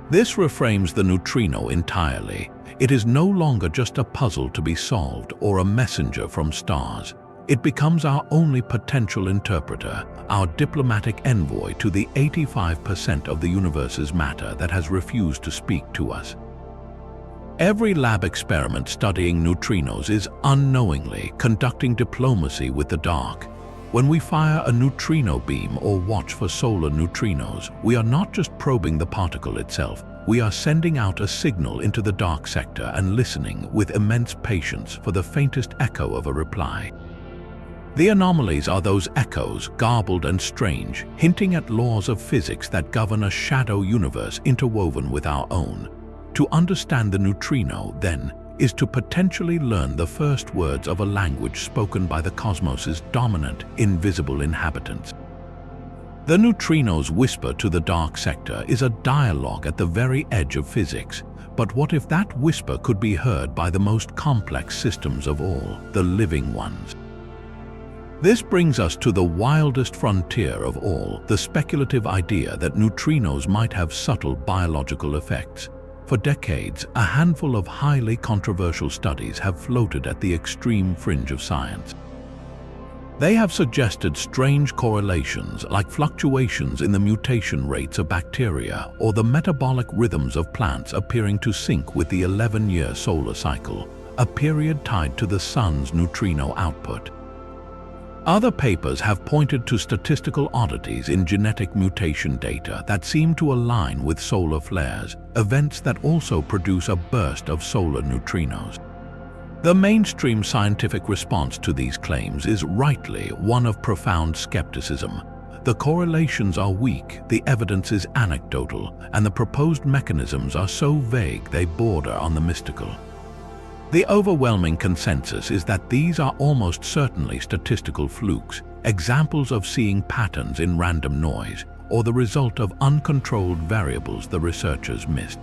This reframes the neutrino entirely. It is no longer just a puzzle to be solved or a messenger from stars. It becomes our only potential interpreter, our diplomatic envoy to the 85% of the universe's matter that has refused to speak to us. Every lab experiment studying neutrinos is unknowingly conducting diplomacy with the dark. When we fire a neutrino beam or watch for solar neutrinos, we are not just probing the particle itself, we are sending out a signal into the dark sector and listening with immense patience for the faintest echo of a reply. The anomalies are those echoes, garbled and strange, hinting at laws of physics that govern a shadow universe interwoven with our own. To understand the neutrino, then, is to potentially learn the first words of a language spoken by the cosmos's dominant, invisible inhabitants. The neutrino's whisper to the dark sector is a dialogue at the very edge of physics. But what if that whisper could be heard by the most complex systems of all, the living ones? This brings us to the wildest frontier of all, the speculative idea that neutrinos might have subtle biological effects. For decades, a handful of highly controversial studies have floated at the extreme fringe of science. They have suggested strange correlations like fluctuations in the mutation rates of bacteria or the metabolic rhythms of plants appearing to sync with the 11-year solar cycle, a period tied to the sun's neutrino output. Other papers have pointed to statistical oddities in genetic mutation data that seem to align with solar flares, events that also produce a burst of solar neutrinos. The mainstream scientific response to these claims is rightly one of profound skepticism. The correlations are weak, the evidence is anecdotal, and the proposed mechanisms are so vague they border on the mystical. The overwhelming consensus is that these are almost certainly statistical flukes, examples of seeing patterns in random noise, or the result of uncontrolled variables the researchers missed.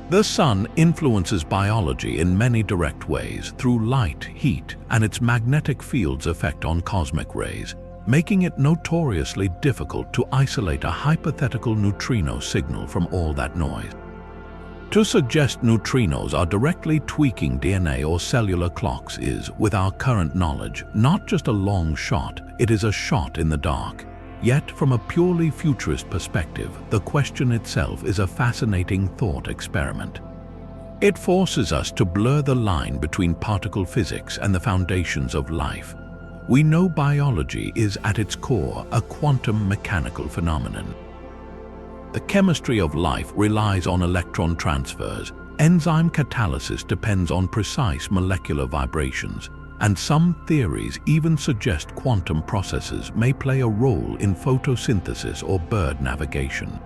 The Sun influences biology in many direct ways through light, heat, and its magnetic field's effect on cosmic rays, making it notoriously difficult to isolate a hypothetical neutrino signal from all that noise. To suggest neutrinos are directly tweaking DNA or cellular clocks is, with our current knowledge, not just a long shot, it is a shot in the dark. Yet, from a purely futurist perspective, the question itself is a fascinating thought experiment. It forces us to blur the line between particle physics and the foundations of life. We know biology is at its core a quantum mechanical phenomenon. The chemistry of life relies on electron transfers, enzyme catalysis depends on precise molecular vibrations, and some theories even suggest quantum processes may play a role in photosynthesis or bird navigation.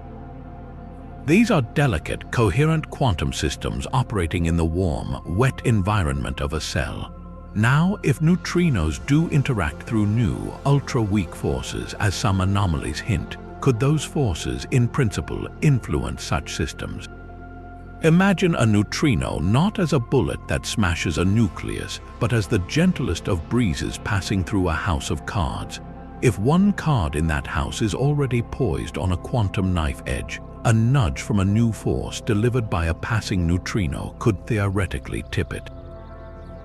These are delicate, coherent quantum systems operating in the warm, wet environment of a cell. Now, if neutrinos do interact through new, ultra-weak forces, as some anomalies hint, could those forces, in principle, influence such systems? Imagine a neutrino not as a bullet that smashes a nucleus, but as the gentlest of breezes passing through a house of cards. If one card in that house is already poised on a quantum knife edge, a nudge from a new force delivered by a passing neutrino could theoretically tip it.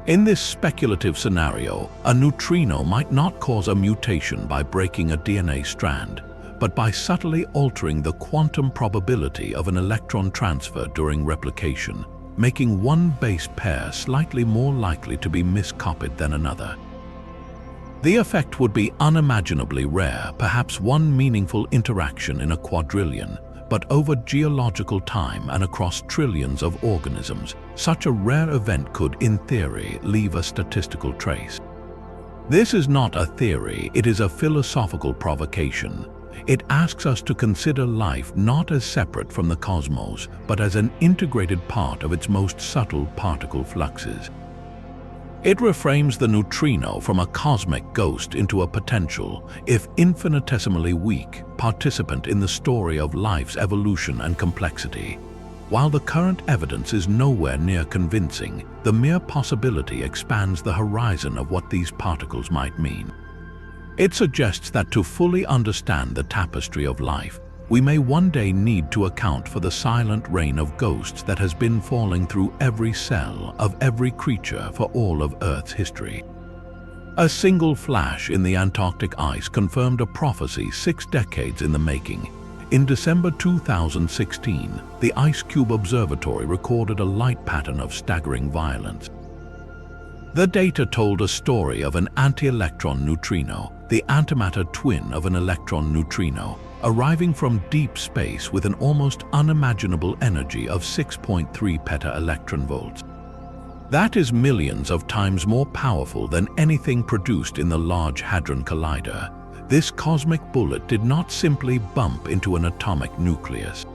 In this speculative scenario, a neutrino might not cause a mutation by breaking a DNA strand, but by subtly altering the quantum probability of an electron transfer during replication, making one base pair slightly more likely to be miscopied than another. The effect would be unimaginably rare, perhaps one meaningful interaction in a quadrillion, but over geological time and across trillions of organisms, such a rare event could, in theory, leave a statistical trace. This is not a theory, it is a philosophical provocation. It asks us to consider life not as separate from the cosmos, but as an integrated part of its most subtle particle fluxes. It reframes the neutrino from a cosmic ghost into a potential, if infinitesimally weak, participant in the story of life's evolution and complexity. While the current evidence is nowhere near convincing, the mere possibility expands the horizon of what these particles might mean. It suggests that to fully understand the tapestry of life, we may one day need to account for the silent rain of ghosts that has been falling through every cell of every creature for all of Earth's history. A single flash in the Antarctic ice confirmed a prophecy 6 decades in the making. In December 2016, the Ice Cube Observatory recorded a light pattern of staggering violence. The data told a story of an anti-electron neutrino, the antimatter twin of an electron neutrino, arriving from deep space with an almost unimaginable energy of 6.3 peta-electron volts. That is millions of times more powerful than anything produced in the Large Hadron Collider. This cosmic bullet did not simply bump into an atomic nucleus.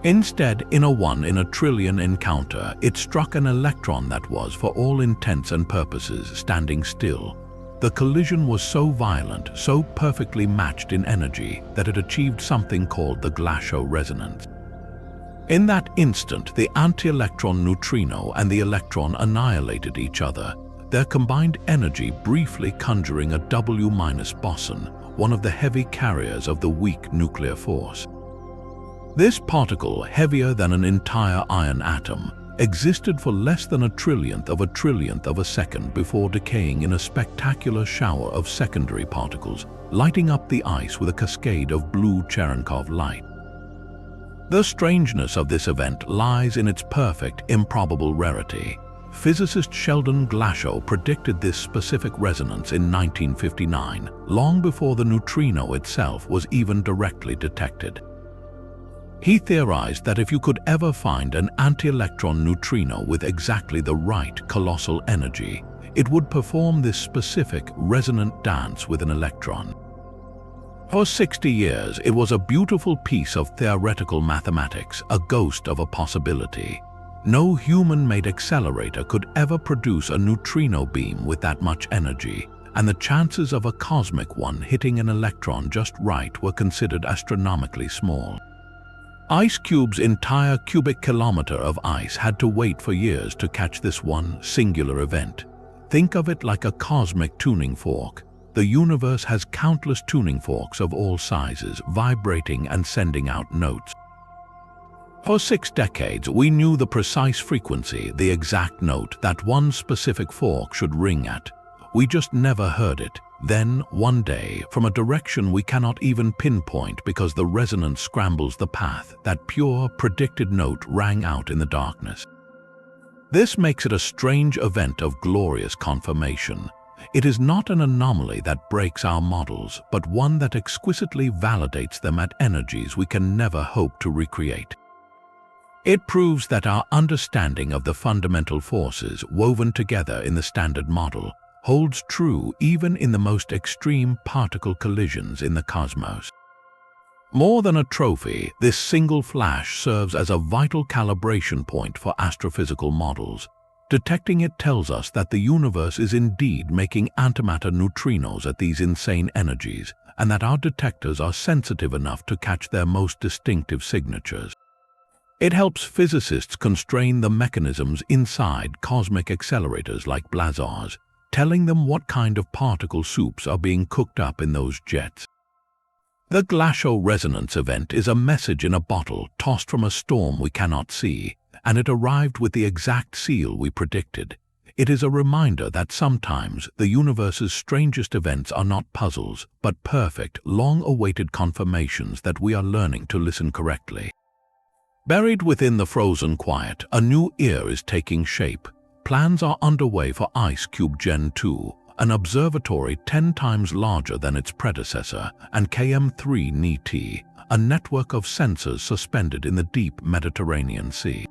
Instead, in a 1 in a trillion encounter, it struck an electron that was, for all intents and purposes, standing still. The collision was so violent, so perfectly matched in energy, that it achieved something called the glacial resonance. In that instant, the anti-electron neutrino and the electron annihilated each other, their combined energy briefly conjuring a W- boson, one of the heavy carriers of the weak nuclear force. This particle, heavier than an entire iron atom, existed for less than a trillionth of a second before decaying in a spectacular shower of secondary particles, lighting up the ice with a cascade of blue Cherenkov light. The strangeness of this event lies in its perfect, improbable rarity. Physicist Sheldon Glashow predicted this specific resonance in 1959, long before the neutrino itself was even directly detected. He theorized that if you could ever find an anti-electron neutrino with exactly the right colossal energy, it would perform this specific resonant dance with an electron. For 60 years, it was a beautiful piece of theoretical mathematics, a ghost of a possibility. No human-made accelerator could ever produce a neutrino beam with that much energy, and the chances of a cosmic one hitting an electron just right were considered astronomically small. Ice Cube's entire cubic kilometer of ice had to wait for years to catch this one singular event. Think of it like a cosmic tuning fork. The universe has countless tuning forks of all sizes, vibrating and sending out notes. For 6 decades, we knew the precise frequency, the exact note that one specific fork should ring at. We just never heard it. Then, one day, from a direction we cannot even pinpoint because the resonance scrambles the path, that pure, predicted note rang out in the darkness. This makes it a strange event of glorious confirmation. It is not an anomaly that breaks our models, but one that exquisitely validates them at energies we can never hope to recreate. It proves that our understanding of the fundamental forces woven together in the Standard Model holds true even in the most extreme particle collisions in the cosmos. More than a trophy, this single flash serves as a vital calibration point for astrophysical models. Detecting it tells us that the universe is indeed making antimatter neutrinos at these insane energies, and that our detectors are sensitive enough to catch their most distinctive signatures. It helps physicists constrain the mechanisms inside cosmic accelerators like blazars, telling them what kind of particle soups are being cooked up in those jets. The glacial resonance event is a message in a bottle tossed from a storm we cannot see, and it arrived with the exact seal we predicted. It is a reminder that sometimes the universe's strangest events are not puzzles, but perfect, long-awaited confirmations that we are learning to listen correctly. Buried within the frozen quiet, a new era is taking shape. Plans are underway for Ice Cube Gen 2, an observatory 10 times larger than its predecessor, and KM3 NET, a network of sensors suspended in the deep Mediterranean Sea.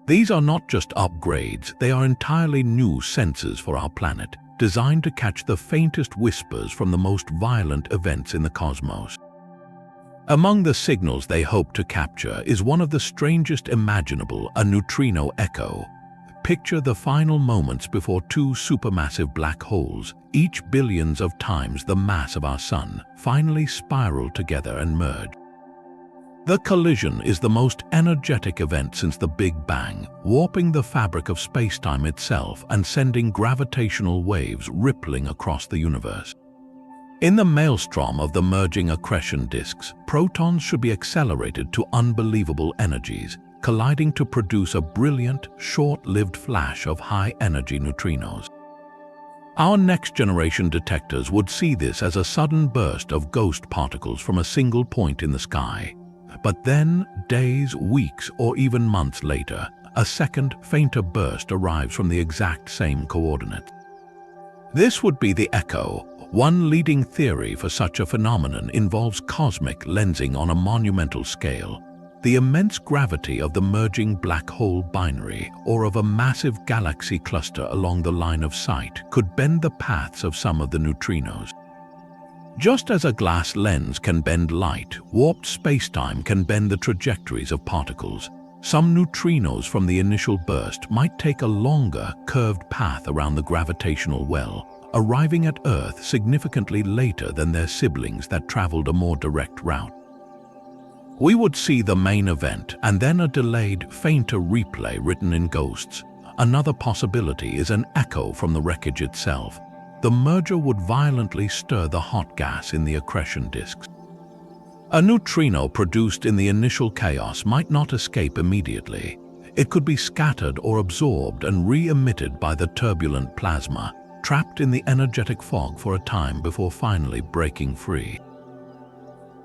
These are not just upgrades, they are entirely new sensors for our planet, designed to catch the faintest whispers from the most violent events in the cosmos. Among the signals they hope to capture is one of the strangest imaginable, a neutrino echo. Picture the final moments before 2 supermassive black holes, each billions of times the mass of our Sun, finally spiral together and merge. The collision is the most energetic event since the Big Bang, warping the fabric of space-time itself and sending gravitational waves rippling across the universe. In the maelstrom of the merging accretion disks, protons should be accelerated to unbelievable energies, colliding to produce a brilliant, short-lived flash of high-energy neutrinos. Our next-generation detectors would see this as a sudden burst of ghost particles from a single point in the sky. But then, days, weeks, or even months later, a second, fainter burst arrives from the exact same coordinate. This would be the echo. One leading theory for such a phenomenon involves cosmic lensing on a monumental scale. The immense gravity of the merging black hole binary or of a massive galaxy cluster along the line of sight could bend the paths of some of the neutrinos. Just as a glass lens can bend light, warped spacetime can bend the trajectories of particles. Some neutrinos from the initial burst might take a longer, curved path around the gravitational well, arriving at Earth significantly later than their siblings that traveled a more direct route. We would see the main event and then a delayed, fainter replay written in ghosts. Another possibility is an echo from the wreckage itself. The merger would violently stir the hot gas in the accretion disks. A neutrino produced in the initial chaos might not escape immediately. It could be scattered or absorbed and re-emitted by the turbulent plasma, trapped in the energetic fog for a time before finally breaking free.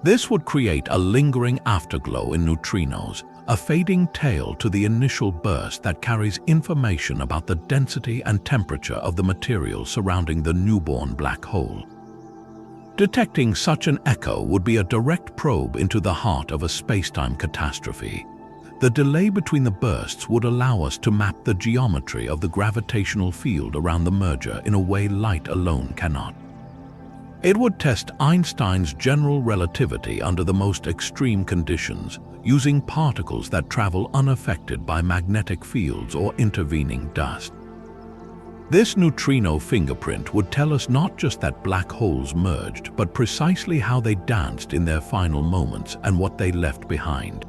This would create a lingering afterglow in neutrinos, a fading tail to the initial burst that carries information about the density and temperature of the material surrounding the newborn black hole. Detecting such an echo would be a direct probe into the heart of a spacetime catastrophe. The delay between the bursts would allow us to map the geometry of the gravitational field around the merger in a way light alone cannot. It would test Einstein's general relativity under the most extreme conditions, using particles that travel unaffected by magnetic fields or intervening dust. This neutrino fingerprint would tell us not just that black holes merged, but precisely how they danced in their final moments and what they left behind.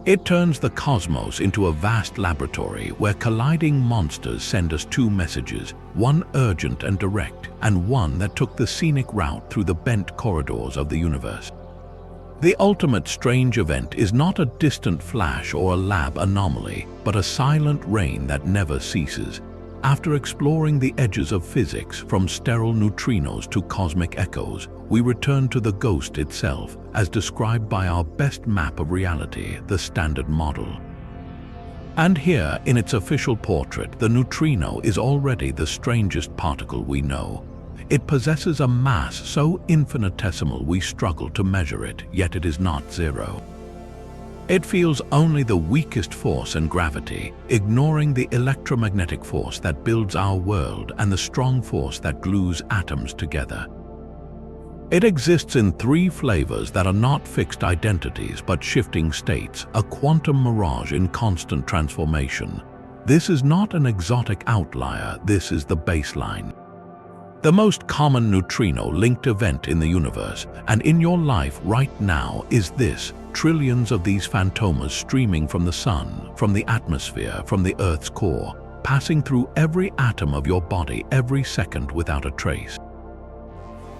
It turns the cosmos into a vast laboratory where colliding monsters send us two messages, one urgent and direct, and one that took the scenic route through the bent corridors of the universe. The ultimate strange event is not a distant flash or a lab anomaly, but a silent rain that never ceases. After exploring the edges of physics, from sterile neutrinos to cosmic echoes, we return to the ghost itself, as described by our best map of reality, the Standard Model. And here, in its official portrait, the neutrino is already the strangest particle we know. It possesses a mass so infinitesimal we struggle to measure it, yet it is not zero. It feels only the weakest force and gravity, ignoring the electromagnetic force that builds our world and the strong force that glues atoms together. It exists in three flavors that are not fixed identities but shifting states, a quantum mirage in constant transformation. This is not an exotic outlier, this is the baseline. The most common neutrino-linked event in the universe, and in your life right now, is this: trillions of these phantomas streaming from the sun, from the atmosphere, from the Earth's core, passing through every atom of your body every second without a trace.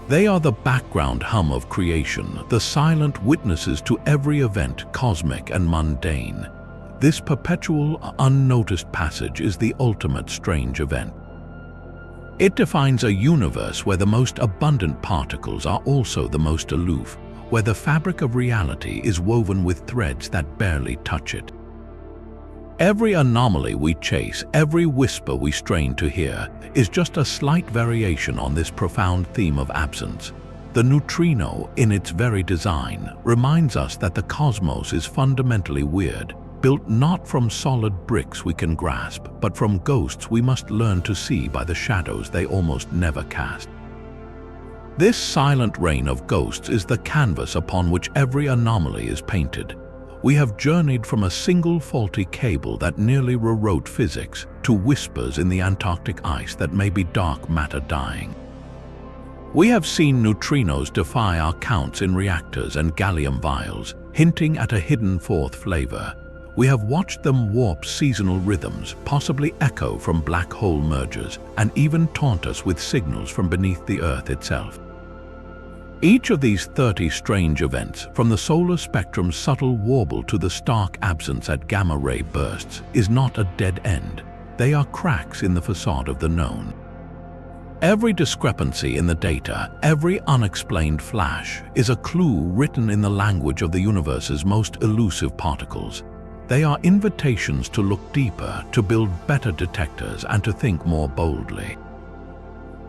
They are the background hum of creation, the silent witnesses to every event, cosmic and mundane. This perpetual, unnoticed passage is the ultimate strange event. It defines a universe where the most abundant particles are also the most aloof, where the fabric of reality is woven with threads that barely touch it. Every anomaly we chase, every whisper we strain to hear, is just a slight variation on this profound theme of absence. The neutrino, in its very design, reminds us that the cosmos is fundamentally weird, built not from solid bricks we can grasp, but from ghosts we must learn to see by the shadows they almost never cast. This silent rain of ghosts is the canvas upon which every anomaly is painted. We have journeyed from a single faulty cable that nearly rewrote physics to whispers in the Antarctic ice that may be dark matter dying. We have seen neutrinos defy our counts in reactors and gallium vials, hinting at a hidden fourth flavor. We have watched them warp seasonal rhythms, possibly echo from black hole mergers, and even taunt us with signals from beneath the Earth itself. Each of these 30 strange events, from the solar spectrum's subtle warble to the stark absence at gamma-ray bursts, is not a dead end. They are cracks in the facade of the known. Every discrepancy in the data, every unexplained flash, is a clue written in the language of the universe's most elusive particles. They are invitations to look deeper, to build better detectors, and to think more boldly.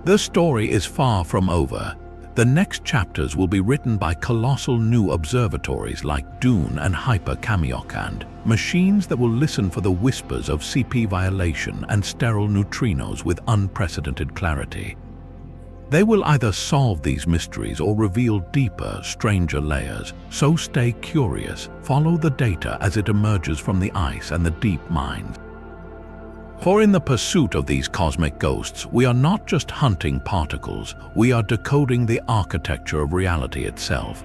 The story is far from over. The next chapters will be written by colossal new observatories like Dune and Hyper-Kamiokande, machines that will listen for the whispers of CP violation and sterile neutrinos with unprecedented clarity. They will either solve these mysteries or reveal deeper, stranger layers. So stay curious, follow the data as it emerges from the ice and the deep mines. For in the pursuit of these cosmic ghosts, we are not just hunting particles, we are decoding the architecture of reality itself.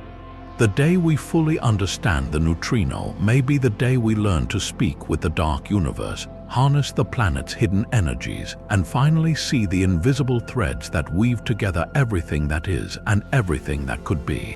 The day we fully understand the neutrino may be the day we learn to speak with the dark universe, harness the planet's hidden energies, and finally see the invisible threads that weave together everything that is and everything that could be.